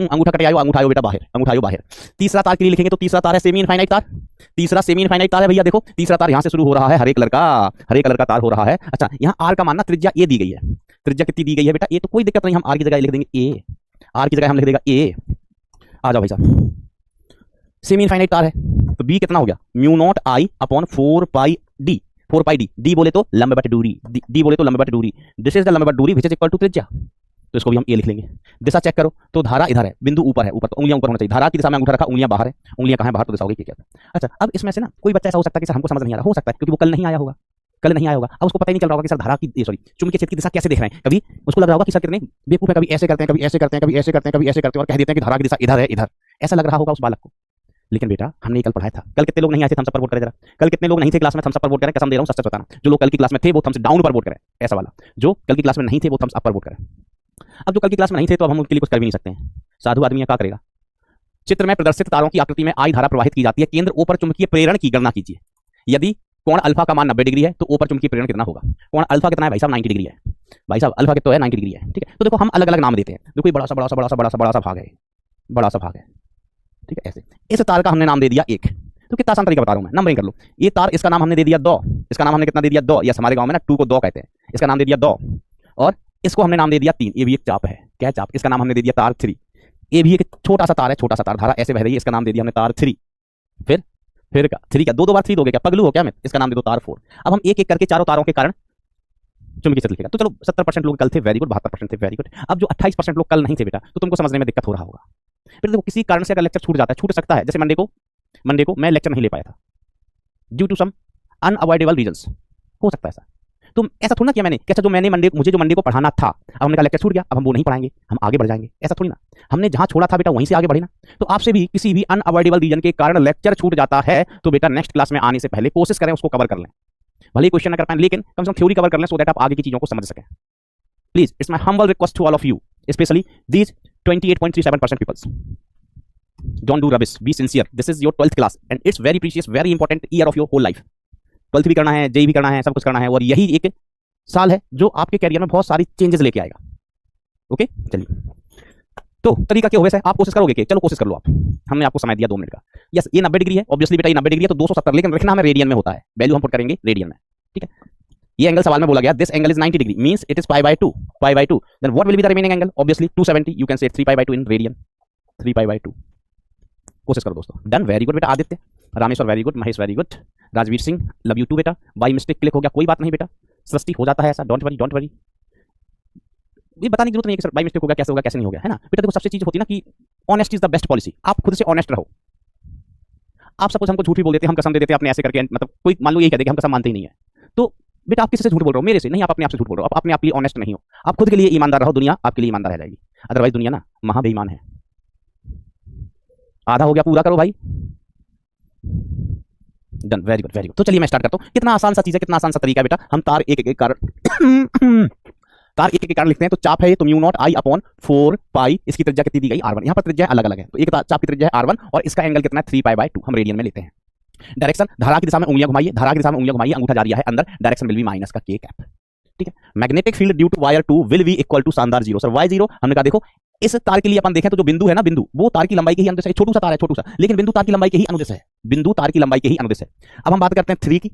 A: अंगूठा कटे आयो, अंगूठा आयो बेटा बाहर, अंगूठा आयो बाहर। तीसरा तार के लिए लिखेंगे, तो तीसरा तार है सेमी इनफाइनाइट तार, तीसरा सेमी इनफाइनाइट तार है भैया। देखो तीसरा तार यहां से शुरू हो रहा है, हरे कलर का तार हो रहा है। अच्छा यहाँ आर का मानना, त्रिज्या ये दी गई है, त्रिज्या कितनी दी गई है बेटा? ये तो कोई दिक्कत नहीं, हम आर की जगह लिख देंगे ए, आर की जगह हम लिख देगा ए। आ जाओ भाई साहब, सेमी इनफाइनाइट तार है, तो बी कितना हो गया? Mu naught I upon 4 pi D, 4 pi D, D बोले तो लंबवत दूरी, डी बोले तो लंबवत दूरी, दिस इज द लंबवत दूरी विच इज इक्वल टू त्रिज्या। तो इसको भी हम ए लिख लेंगे। दिशा चेक करो, तो धारा इधर है, बिंदु ऊपर है, ऊपर तो उंगलियां ऊपर होना चाहिए, धारा की दिशा में अंगूठा रखा, उंगलियां बाहर है, उंगलियां कहां है? बाहर, तो दिशा होगी क्या? अच्छा अब इसमें से ना कोई बच्चा ऐसा हो सकता है कि सर हमको समझ नहीं आ रहा, हो सकता है क्योंकि वो कल नहीं आया होगा, अब उसको पता ही नहीं चल रहा होगा कि सर धारा की, सॉरी चुंबकीय क्षेत्र की दिशा कैसे देख रहे हैं। कभी उसको लग रहा होगा कि सर कितने बेवकूफ है, कभी ऐसे करते हैं, कभी ऐसे करते हैं, कभी ऐसे करते हैं, कभी ऐसे करते हैं, और कह देते हैं कि धारा की दिशा इधर है, इधर ऐसा लग रहा होगा उस बालक को। लेकिन बेटा हमने ये कल पढ़ाया था, कल कितने लोग नहीं आए थे थम्स अप पर वोट करें जरा, कल कितने लोग नहीं थे क्लास में थम्स अप पर वोट करें, कसम दे रहा हूं सच सच बताना, जो लोग कल की क्लास में थे वो थम्स डाउन पर वोट करें, ऐसा वाला, जो कल की क्लास में नहीं थे वो थम्स अप पर वोट करें। अब जो कल की क्लास में नहीं थे तो अब हम उनके लिए कुछ कर भी नहीं सकते हैं, साधु आदमी क्या करेगा। चित्र में प्रदर्शित तारों की आकृति में आई धारा प्रवाहित की जाती है, केंद्र ओ पर चुंबकीय प्रेरण की गणना कीजिए। यदि कोण अल्फा का मान 90 डिग्री है तो ओ पर चुंबकीय प्रेरण कितना होगा। कोण अल्फा कितना है भाई साहब, 90 डिग्री है भाई साहब, अल्फा कितना है 90 डिग्री है, ठीक है। तो देखो हम अलग अलग नाम देते हैं, देखो ये बड़ा सा बड़ा सा बड़ा सा बड़ा सा बड़ा सा भाग है, बड़ा सा भाग है, ठीक है। ऐसे इस तार का हमने नाम दे दिया एक, तो कितना आसान तरीका बता रहा हूं मैं, नंबरिंग कर लो। ये तार, इसका नाम हमने दे दिया दो, इसका नाम हमने कितना दे दिया दो, यस हमारे गांव में ना 2 को 2 कहते हैं, इसका नाम दे दिया दो, और इसको हमने नाम दे दिया 3, ये भी एक चाप है, क्या चाप, इसका नाम हमने दे दिया तार 3, ये भी एक छोटा सा तार है, छोटा सा तार, धारा ऐसे बह रही है, इसका नाम दे दिया हमने तार 3, फिर का 3 का दो बार 3 दोगे क्या, पगलू हो क्या मैं, इसका नाम दे दो तार 4। अब हम एक एक करके चारों तारों के कारण चुंबकीय क्षेत्र लिखेगा। तो चलो 70% लोग कल थे, वेरी गुड, 72% थे, वेरी गुड। अब जो 28% लोग कल नहीं थे बेटा, तो तुमको समझने में दिक्कत हो रहा होगा। फिर देखो किसी कारण से अगर लेक्चर छूट जाता है, छूट सकता है, जैसे मंडे को मैं लेक्चर नहीं ले पाया था due to some unavoidable reasons, हो सकता है ऐसा। तो ऐसा थोड़ा ना किया मैंने, कैसा जो मुझे जो मंडे को पढ़ाना था, अब हमने कहा लेक्चर छूट गया, अब हम वो नहीं पढ़ाएंगे, हम आगे बढ़ जाएंगे, ऐसा थोड़ी ना। हमने जहां छोड़ा था बेटा वहीं से आगे बढ़े ना। तो आपसे भी किसी भी अनअवॉइडेबल रीजन के कारण लेक्चर छूट जाता है तो बेटा नेक्स्ट क्लास में आने से पहले कोशिश करें उसको कवर कर लें, भले ही क्वेश्चन ना कर पाए लेकिन कम से कम थ्योरी कवर कर लें, सो दैट आप आगे की चीजों को समझ सकें। Please it's my humble request to all of you, specially these 28.37% peoples, don't do rubbish, be sincere, this is your 12th class and it's very precious, very important year of your whole life. 12th भी करना है, JEE भी करना है, सब कुछ करना है, और यही एक साल है जो आपके कैरियर में बहुत सारी चेंजेस लेके आएगा। ओके चलिए, तो तरीका क्या होगा, आप कोशिश करोगे कि चलो कोशिश कर लो आप, हमने आपको समय दिया 2 मिनट का। यस ये 90 डिग्री है, ऑब्वियसली बेटा ये 90 डिग्री है तो 270, लेकिन रखना हमें रेडियन में होता है, वैल्यू हम पुट करेंगे रेडियन में, ठीक है। ये एंगल सवाल में बोला गया, this angle is 90 degree means it is π/2, then what will be the remaining angle, obviously 270, you can say 3π/2 in radian, 3π/2। कोशिश करो दोस्तों, डन, वेरी गुड बेटा। Aditya, Rameshwar very good, Mahesh very good, Rajveer Singh love you too बेटा। By mistake click हो गया, कोई बात नहीं बेटा, सृष्टि हो जाता है ऐसा, डोंट वरी, ये बताने की जरूरत नहीं है कि सर बाई मिस्टेक हो गया, कैसे नहीं हो गया, है ना बेटा। देखो सबसे चीज होती है ना कि honest is the best policy, आप खुद से ऑनेस्ट रहो। आप सपोज हमको झूठ भी बोल देते, हम कसम दे देते अपने ऐसे करके, मतलब कोई मान लो यही कह दे कि हम कसम मानते ही नहीं है, तो बेटा आप किसी से झूठ बोल रहे हो, मेरे से नहीं, आप अपने आप से झूठ बोल रहे हो, आप अपने आप के लिए ऑनेस्ट नहीं हो। आप खुद के लिए ईमानदार रहो, दुनिया आपके लिए ईमानदार रह जाएगी, अदरवाइज दुनिया ना महा बेईमान है। आधा हो गया, पूरा करो भाई, डन, वेरी गुड। तो चलिए मैं स्टार्ट करता हूं, कितना आसान सा चीज है, कितना आसान सा तरीका है बेटा। हम तार एक एक कारण तार एक एक कारण लिखते हैं, तो चाप है ये, तो म्यू नॉट आई अपॉन 4 पाई, इसकी त्रिज्या कितनी दी गई R1, यहाँ पर त्रिज्या अलग अलग है, तो एक चाप की त्रिज्या है R1 और इसका एंगल कितना है 3π/2, हम रेडियन में लेते हैं। डायरेक्शन, धारा की दिशा में उंगलियां घुमाइए, धारा की दिशा में उंगलियां घुमाइए, अंगूठा जा रहा है अंदर, डायरेक्शन विल बी माइनस का k कैप, ठीक है। Magnetic field due to wire 2 will be equal to शानदार 0, सर y0 हमने कहा देखो इस तार के लिए अपन देखें तो जो बिंदु है ना, बिंदु वो तार की लंबाई के ही अनुदिश है, छोटू सा तार है, छोटू सा, लेकिन बिंदु तार की लंबाई के ही अनुदिश है, बिंदु तार की लंबाई के ही अनुदिश है। अब हम बात करते हैं 3 की,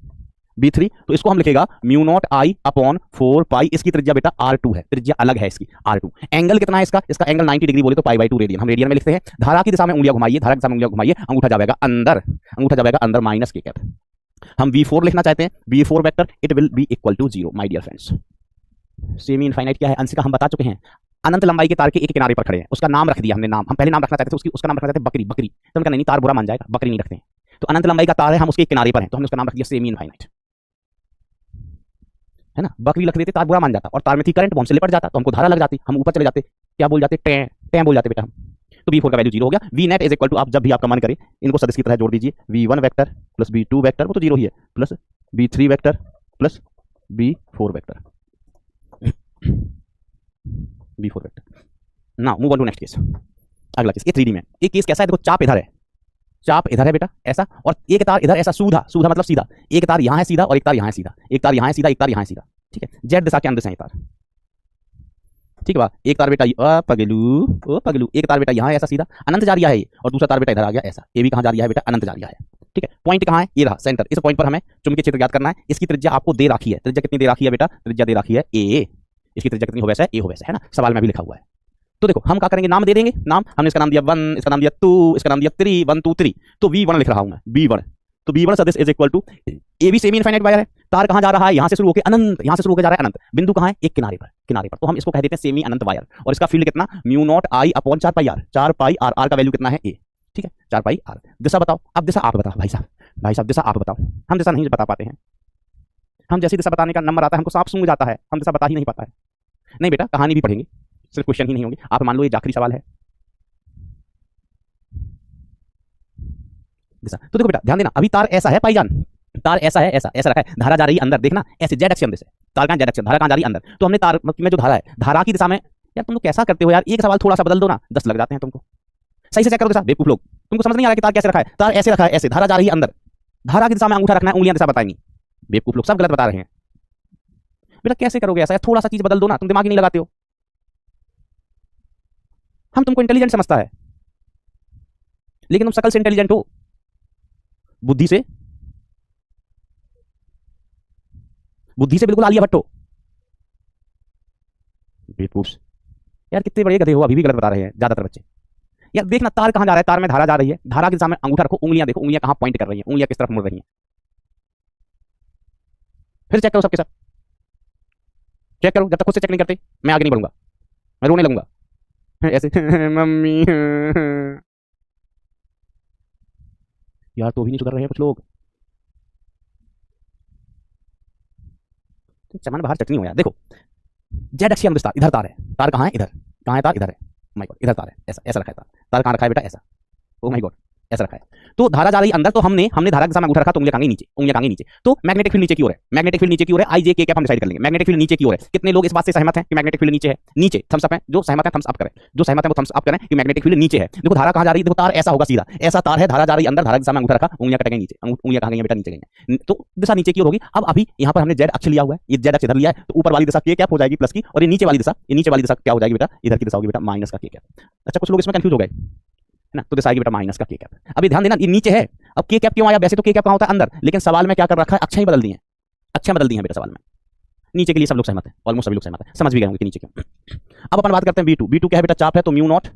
A: B3, तो इसको हम लिखेगा म्यू नॉट आई अपॉन 4 पाई, इसकी त्रिज्या बेटा R2 है, त्रिज्या अलग है इसकी R2। एंगल कितना है इसका एंगल 90 डिग्री बोले तो π/2 रेडियन, हम रेडियन में लिखते हैं। धारा की दिशा में उंगलियां घुमाइए, धारा की दिशा में उंगलियां घुमाइए, अंगूठा जाएगा अंदर माइनस k कैप। हम V4 लिखना चाहते हैं, V4 vector it will be equal to 0 my dear friends. Semi infinite क्या है, अंश का हम बता चुके हैं, अनंत लंबाई के तार के एक किनारे पर खड़े हैं, उसका नाम रख दिया हमने, नाम हम पहले नाम रखना चाहते थे उसका नाम रखना चाहते थे बकरी, तो हमने कहा नहीं तार बुरा मान जाएगा, बकरी नहीं रखते हैं। तो अनंत लंबाई का तार है, हम उसके एक किनारे पर हैं, तो हमने उसका नाम रख दिया सेमी इनफाइनाइट, है ना। बकरी रख देते तार बुरा मान जाता, और तार में थी करंट, हमसे लिपट जाता, तो हमको धारा लग जाती, हम ऊपर चले जाते, क्या बोल जाते, टें बोल जाते बेटा हम। तो V4 का वैल्यू 0 हो गया। V net is equal to, आप जब भी आपका मन करे इनको सदिश की तरह जोड़ दीजिए, V1 vector plus V2 vector, वो तो 0 ही है, plus V3 vector plus V4 vector, V4 vector. Now move on to next case, अगला केस, ये 3D में। एक केस कैसा है, देखो चाप इधर है, चाप इधर है बेटा ऐसा, और एक तार इधर ऐसा सीधा मतलब सीधा, एक तार यहां है सीधा और एक तार यहां है सीधा, एक तार यहां है सीधा, एक तार यहां है सीधा, ठीक है। जेड दिशा के अंदर से तार, ठीक है बा। एक तार बेटा पगलू, एक तार बेटा यहां है ऐसा सीधा, अनंत जा रहा है ये, और दूसरा तार बेटा इधर आ गया ऐसा, ये भी कहां जा रहा है बेटा, अनंत जा रहा है, ठीक है। पॉइंट कहां है, ये रहा सेंटर, इस पॉइंट पर हमें चुंबकीय क्षेत्र ज्ञात करना है। इसकी त्रिज्या आपको दे रखी है, त्रिज्या कितनी दे रखी है बेटा, त्रिज्या दे रखी है a, इसकी त्रिज्या कितनी हो वैसे a हो वैसे, है ना, सवाल में भी लिखा हुआ है। तो देखो हम क्या करेंगे, नाम दे देंगे, नाम हमने इसका नाम दिया 1, इसका नाम दिया 2, इसका नाम दिया 3, 1 2 3, तो V1 लिख रहा हूं मैं, V1, तो V1 सदिश इज इक्वल टू, ए भी सेमी इनफाइनाइट वायर है, तार कहां जा रहा है, यहां से शुरू होकर अनंत, यहां से शुरू होकर जा रहा है अनंत, बिंदु कहां है, एक किनारे पर, तो हम इसको कह देते हैं सेमी अनंत वायर, और इसका फील्ड कितना, mu naught I upon 4πr, 4πr, r का वैल्यू कितना है a, ठीक है, 4πr। दिशा बताओ, अब दिशा आप बताओ भाई साहब दिशा आप बताओ, हम दिशा नहीं बता पाते हैं, हम जैसी दिशा बताने का नंबर आता है हमको सांप सूंघ जाता है, हम दिशा बता ही नहीं पाता है। नहीं बेटा कहानी भी पढ़ेंगे, सिर्फ क्वेश्चन ही नहीं होंगे। आप मान लो ये आखिरी सवाल है, दिशा। तो देखो बेटा ध्यान देना, अभी तार ऐसा है पाईजान, तार ऐसा है, ऐसा ऐसा रखा है, धारा जा रही है अंदर, देखना ऐसे जेड एक्सियम से, तार कहां जेड एक्सियम, धारा कहां जा रही है अंदर। तो हमने तार में जो धारा है, धारा की दिशा में, यार तुम लोग कैसा करते हो यार, एक सवाल थोड़ा सा बदल दो ना 10 लग जाते हैं तुमको। सही से चेक करो बेटा, बेवकूफ लोग, तुमको समझ नहीं आ रहा कि तार कैसे रखा है, तार ऐसे रखा है, ऐसे, धारा जा रही है अंदर, धारा की दिशा में अंगूठा रखना है, उंगलियां दिशा बताएंगी। बेवकूफ लोग सब गलत बता रहे हैं बेटा, कैसे करोगे ऐसा, थोड़ा सा चीज बदल दो ना, तुम दिमाग ही नहीं लगाते हो। हम तुमको इंटेलिजेंट समझता है, लेकिन तुम शकल से इंटेलिजेंट हो, बुद्धि से, बुद्धि से बिल्कुल आलिया भट्ट हो। बेवकूफ यार, कितने बड़े गधे हो, अभी भी गलत बता रहे हैं ज्यादातर बच्चे। यार देखना तार कहां जा रहा है, तार में धारा जा रही है, धारा के सामने अंगूठा रखो, उंगलियां देखो, उंगलियां कहां पॉइंट कर रही हैं, उंगलियां किस तरफ मुड़ रही हैं। फिर चेक करो सबके सब, चेक करो, जब तक खुद से चेक नहीं करते मैं आगे नहीं बढ़ूंगा, मैं रोने लगूंगा ऐसे मम्मी यार, तो भी नहीं सुधर रहे हैं कुछ लोग, चमन बाहर चटनी हो यार। देखो जेड एक्सियम विस्तार, इधर तार है, तार कहां है, इधर, कहां है तार, इधर है, माय गॉड, इधर तार है, ऐसा ऐसा रखा है तार, तार कहां रखा है बेटा, ऐसा, ओ माय गॉड, ऐसा रखा है। तो धारा जा रही अंदर, तो हमने धारा के सामने अंगूठा रखा, तो उंगलियां कहां गई नीचे, उंगलियां कहां गई नीचे। तो मैग्नेटिक फील्ड नीचे की ओर है, मैग्नेटिक फील्ड नीचे की ओर है, आई जे के कैप हम डिसाइड कर लेंगे, मैग्नेटिक फील्ड नीचे की ओर है। कितने लोग इस बात से सहमत हैं कि मैग्नेटिक फील्ड नीचे है, नीचे, थम्स अप है, जो सहमत है थम्स अप करें, जो सहमत है वो थम्स अप करें कि मैग्नेटिक फील्ड नीचे है। देखो धारा कहां जा रही है, देखो तार ऐसा होगा सीधा, ऐसा तार है, धारा जा रही है अंदर, धारा के सामने अंगूठा रखा, उंगलियां कट गई नीचे, उंगलियां कहां गई बेटा, नीचे गई, तो दिशा नीचे की ओर होगी। अब अभी यहां पर हमने जेड अक्ष लिया हुआ है, ये जेड अक्ष इधर लिया है, तो ऊपर वाली दिशा के कैप हो जाएगी प्लस की, और ये नीचे वाली दिशा क्या हो जाएगी बेटा, इधर की दिशा होगी बेटा माइनस का के कैप। अच्छा कुछ लोग इसमें कंफ्यूज हो गए है ना, तो दिशा आएगी बेटा माइनस का के कैप। अभी ध्यान देना, ये नीचे है, अब के कैप क्यों आया, वैसे तो के कैप कहां होता है, अंदर, लेकिन सवाल में क्या कर रखा है, अक्षय बदल दी है, अक्षय बदल दी है बेटा सवाल में। नीचे के लिए सब लोग सहमत हैं, ऑलमोस्ट सभी लोग सहमत हैं, समझ भी गए होंगे कि नीचे क्यों। अब अपन बात करते हैं B2, B2 क्या है बेटा, चाप है, तो म्यू नॉट,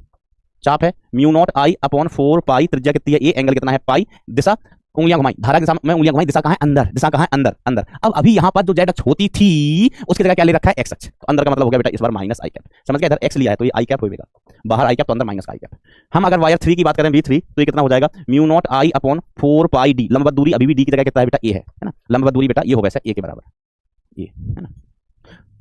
A: चाप है म्यू नॉट आई अपॉन 4 पाई, त्रिज्या कितनी है, ए, एंगल कितना है पाई, दिशा उंगलियां घुमाई, धारा के सामने मैं उंगलियां घुमाई, दिशा कहां है, अंदर, दिशा कहां है, अंदर, अंदर। अब अभी यहां पर जो जेड अक्ष होती थी उसकी जगह क्या ले रखा है, एक्स अक्ष, तो अंदर का मतलब हो गया बेटा इस बार माइनस आई कैप, समझ गया, इधर एक्स लिया है तो ये आई कैप होगा, बाहर आई कैप तो अंदर माइनस का आई कैप। हम अगर वायर 3 की बात करें B3, तो ये कितना हो जाएगा, mu naught I upon 4 pi D, लंबवत दूरी अभी भी डी की जगह कितना है बेटा, ए है ना, लंबवत दूरी बेटा ये होगा ऐसा, ए के बराबर, ये है ना।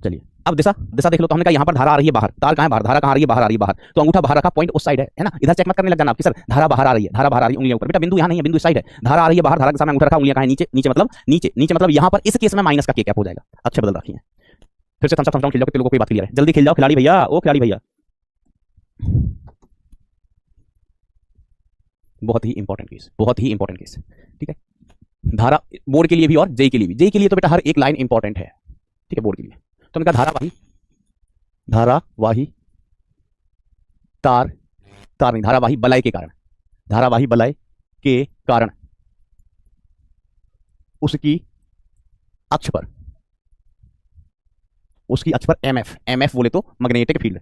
A: चलिए अब दिशा, दिशा देख लो, तो हमने कहा यहाँ पर धारा आ रही है बाहर, तार कहां है बाहर, धारा कहां आ रही है बाहर, आ रही है बाहर, तो अंगूठा बाहर रखा, पॉइंट उस साइड है ना, इधर चेक मत करने लग जाना आपकी सर, धारा बाहर आ रही है, धारा बाहर आ रही है, उंगलियां ऊपर, बेटा बिंदु यहाँ नहीं है, बिंदु इस साइड है, धारा आ रही है बाहर, धारा के सामने अंगूठा रखा, उंगलियां कहां है नीचे, नीचे मतलब नीचे, नीचे मतलब यहाँ पर इस केस में माइनस का के कैप हो जाएगा, अच्छे बदल रखी है। फिर से थम्स अप खेल जाओ, कितने लोगों को कोई बात क्लियर है, जल्दी खेल जाओ खिलाड़ी भैया, ओ खिलाड़ी भैया, बहुत ही इंपॉर्टेंट केस, बहुत ही इंपॉर्टेंट केस, ठीक है, धारा बोर्ड के लिए भी और जेई के लिए भी, जेई के लिए तो बेटा हर एक लाइन इंपॉर्टेंट है, ठीक है, बोर्ड के लिए। तो हमने कहा धारावाही, धारावाही तार, तार नहीं, धारावाही बलय के कारण, धारावाही बलय के कारण उसकी अक्ष पर, उसकी अक्ष पर एमएफ, एमएफ बोले तो magnetic field,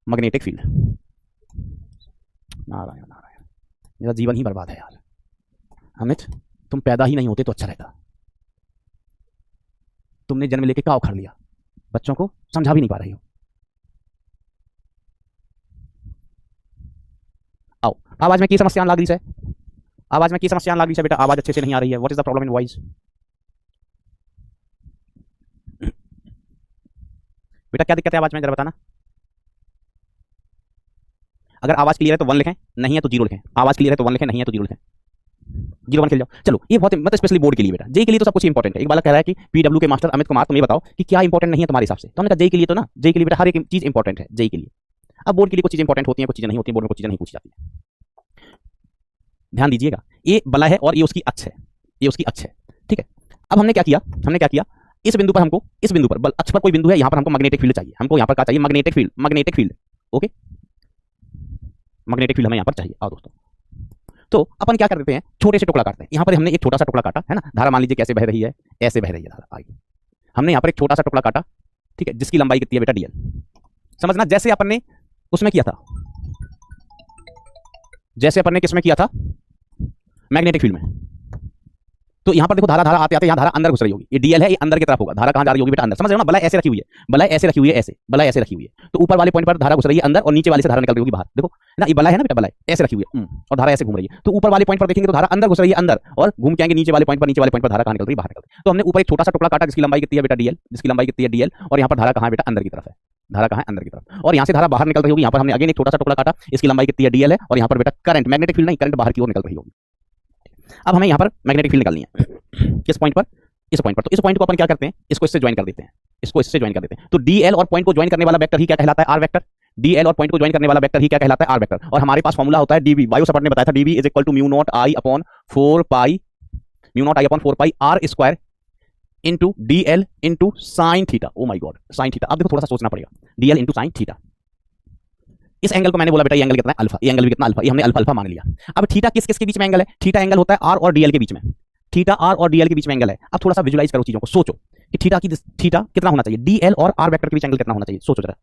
A: magnetic field, Narayan Narayan, मेरा जीवन ही बर्बाद है यार, अमित तुम पैदा ही नहीं होते तो अच्छा रहता, तुमने जन्म लेके क्या उखाड़ लिया, बच्चों को समझा भी नहीं पा रही हो। आओ, आवाज में की समस्या लग रही है, आवाज में की समस्या लग रही है बेटा, आवाज अच्छे से नहीं आ रही है, what is the problem in voice, बेटा क्या दिक्कत है आवाज में, जरा बताना। अगर आवाज क्लियर है तो 1 लिखें, नहीं है तो 0 लिखें, आवाज क्लियर है तो 1 लिखें, नहीं है तो 0 लिखें, 0 1 खेल जाओ। चलो ये बहुत मतलब स्पेशली बोर्ड के लिए बेटा, जेई के लिए तो सब कुछ इंपॉर्टेंट है। एक बालक कह रहा है कि पीडब्ल्यू के मास्टर अमित कुमार तुम ये बताओ कि क्या इंपॉर्टेंट नहीं है तुम्हारे हिसाब से, तो हमने कहा जेई के लिए तो ना, जेई के लिए बेटा हर एक चीज इंपॉर्टेंट है जेई के लिए। अब बोर्ड के लिए कुछ चीज इंपॉर्टेंट होती है, कुछ चीजें नहीं होती, बोर्ड में कुछ चीजें नहीं पूछी जाती है, ध्यान दीजिएगा। ये बला है और ये उसकी अक्ष है, ये उसकी अक्ष है, ठीक है। अब हमने क्या किया, हमने क्या किया, इस बिंदु पर हमको, इस बिंदु पर बल अक्ष पर कोई बिंदु है, यहां पर हमको मैग्नेटिक फील्ड चाहिए, हमको यहां पर क्या चाहिए, magnetic field, magnetic field, okay, magnetic field हमें यहां पर चाहिए। आओ दोस्तों, तो अपन क्या कर देते हैं, छोटे से टुकड़ा काटते हैं। यहां पर हमने एक छोटा सा टुकड़ा काटा है ना, धारा मान लीजिए कैसे बह रही है, ऐसे बह रही है धारा, आई हमने यहां पर एक छोटा सा टुकड़ा काटा, ठीक है, जिसकी लंबाई कितनी है बेटा डीएल, समझना, जैसे अपन ने उसमें किया था, जैसे अपन ने किसमें किया था, मैग्नेटिक फील्ड में। तो यहां पर देखो धारा, धारा आते आते यहां धारा अंदर घुस रही होगी, ये डीएल है, ये अंदर की तरफ होगा, धारा कहां जा रही होगी बेटा अंदर, समझ रहे हो ना, बलाई ऐसे रखी हुई है, बलाई ऐसे रखी हुई है, ऐसे बलाई ऐसे रखी हुई है, तो ऊपर वाले पॉइंट पर धारा घुस रही है अंदर और नीचे वाले से धारा निकल रही होगी बाहर, देखो ना, ये बलाई है ना बेटा, बलाई ऐसे रखी हुई है और धारा ऐसे घूम रही है, तो ऊपर वाले पॉइंट पर देखेंगे तो धारा अंदर घुस रही है अंदर, और घूम के आएंगे नीचे वाले पॉइंट पर, नीचे वाले पॉइंट पर धारा कहां निकल रही है, बाहर निकल रही है। तो हमने ऊपर एक छोटा सा टुकड़ा काटा जिसकी लंबाई कितनी है बेटा डीएल, जिसकी लंबाई कितनी है डीएल, और यहां पर धारा कहां है बेटा अंदर की तरफ है, धारा कहां है अंदर की तरफ, और यहां से धारा बाहर निकल रही होगी, यहां पर हमने अगेन एक छोटा सा टुकड़ा काटा, इसकी लंबाई कितनी है डीएल है, और यहां पर बेटा करंट, मैग्नेटिक फील्ड नहीं, करंट बाहर की ओर निकल रही होगी। अब हमें यहाँ पर मैग्नेटिक फील्ड निकालनी है किस पॉइंट पर, इस पॉइंट पर। तो इस पॉइंट को अपन क्या करते हैं, इसको इससे ज्वाइन कर देते हैं, इसको इससे ज्वाइन कर देते हैं। तो डीएल और पॉइंट को ज्वाइन करने वाला वेक्टर ही क्या कहलाता है, आर वेक्टर। डीएल और पॉइंट को ज्वाइन करने वाला वेक्टर ही क्या कहलाता है, आर वेक्टर। और हमारे पास फॉर्मूला होता है डीवी, बायो सपॉर्ट ने बताया था, dB is equal to mu not I upon 4 pi, mu not I upon 4 pi r square into dl into sine theta. Oh my God, sine theta. अब देखो थोड़ा सा सोचना पड़ेगा, डीएल इंटू साइन थीटा। इस एंगल को मैंने बोला बेटा ये एंगल कितना है, अल्फा। ये एंगल भी कितना, अल्फा। ये हमने अल्फा अल्फा मान लिया। अब थीटा किस किस के बीच में एंगल है, थीटा एंगल होता है आर और डीएल के बीच में। थीटा आर और डीएल के बीच में एंगल है। अब थोड़ा सा विजुलाइज करो चीजों को, सोचो कि थीटा कितना होना चाहिए, डीएल और आर वेक्टर के बीच एंगल कितना होना चाहिए, सोचो जरा।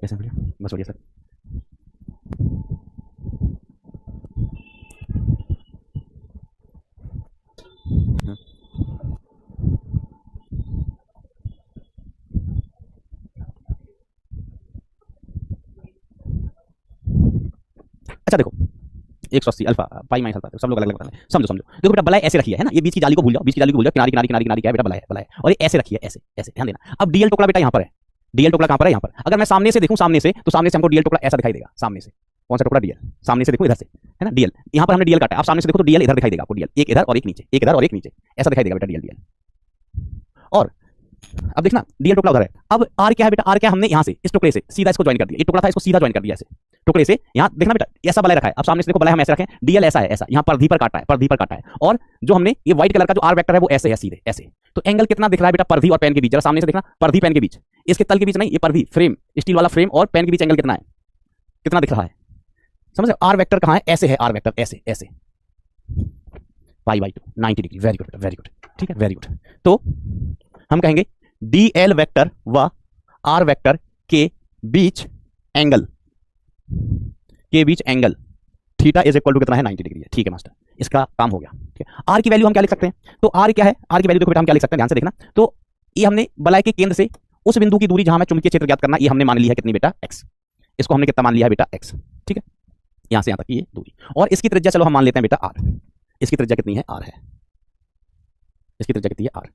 A: कैसे बस बढ़िया सर। अच्छा देखो 180 अल्फा पाई माइनस अल्फा, सब लोग अलग अलग बताते हैं। समझो समझो, देखो बेटा बलाई ऐसे रखी है ना, ये बीच की जाली को भूल जाओ, बीच की जाली को भूल जाओ, किनारी किनारी किनारी किनारी क्या है बेटा, बलाई है, बलाई। और ये ऐसे रखी है, ऐसे ऐसे, ध्यान देना। अब डीएल टुकड़ा बेटा यहाँ पर है, डीएल टुकड़ा कहाँ पर है, यहाँ पर। अगर मैं सामने से देखूं, सामने से, तो सामने से हमको डीएल टुकड़ा ऐसा दिखाई देगा, सामने से। कौन सा टुकड़ा, डीएल। सामने से देखो इधर से, है ना डीएल, यहाँ पर हमने डीएल काटा। आप सामने से देखो तो डीएल इधर दिखाई देगा आपको, डीएल एक इधर और एक नीचे, एक इधर और एक नीचे, ऐसा दिखाई देगा बेटा डीएल, डीएल। और अब देखना डीएल टुकड़ा उधर है। अब आर क्या है बेटा, आर क्या, हमने यहाँ से इस टुकड़े से सीधा इसको ज्वाइन कर दिया, ये टुकड़ा था इसको सीधा ज्वाइन कर दिया ऐसे टुकड़े से। यहाँ देखना बेटा ऐसा बलाई रखा है। अब सामने से देखो बलाई हम ऐसे रखें, डीएल ऐसा है, ऐसा यहाँ परिधि पर काटा है, परिधि पर काटा है। और जो हमने ये व्हाइट कलर का जो आर वेक्टर है वो ऐसे है, सीधे ऐसे। तो एंगल कितना दिख रहा है बेटा, परिधि और पेन के बीच। जरा सामने से देखना, परिधि पेन के बीच, इसके तल के बीच नहीं, ये परिधि फ्रेम, स्टील वाला फ्रेम और पेन के बीच एंगल कितना है, कितना दिख रहा है, समझ। आर वेक्टर कहाँ है, ऐसे है आर वेक्टर, ऐसे ऐसे, pi by 2 90 degree. Very good, very good, ठीक है, वेरी गुड। तो हम कहेंगे डीएल वेक्टर व आर वेक्टर के बीच एंगल, के बीच angle theta is equal to कितना है, 90 डिग्री है। ठीक है मास्टर, इसका काम हो गया। ठीक है, आर की वैल्यू हम क्या लिख सकते हैं, तो आर क्या है, आर की वैल्यू देखो बेटा हम क्या लिख सकते हैं, ध्यान से देखना। तो ये हमने बलाई के केंद्र से उस बिंदु की दूरी जहां मैं चुंबकीय क्षेत्र ज्ञात करना, ये हमने मान लिया है कितनी बेटा, x। इसको हमने कितना मान लिया है बेटा, x। ठीक है, यहां से यहां तक की ये दूरी। और इसकी त्रिज्या चलो हम मान लेते हैं बेटा r। इसकी त्रिज्या कितनी है, r है। इसकी त्रिज्या कितनी है, r।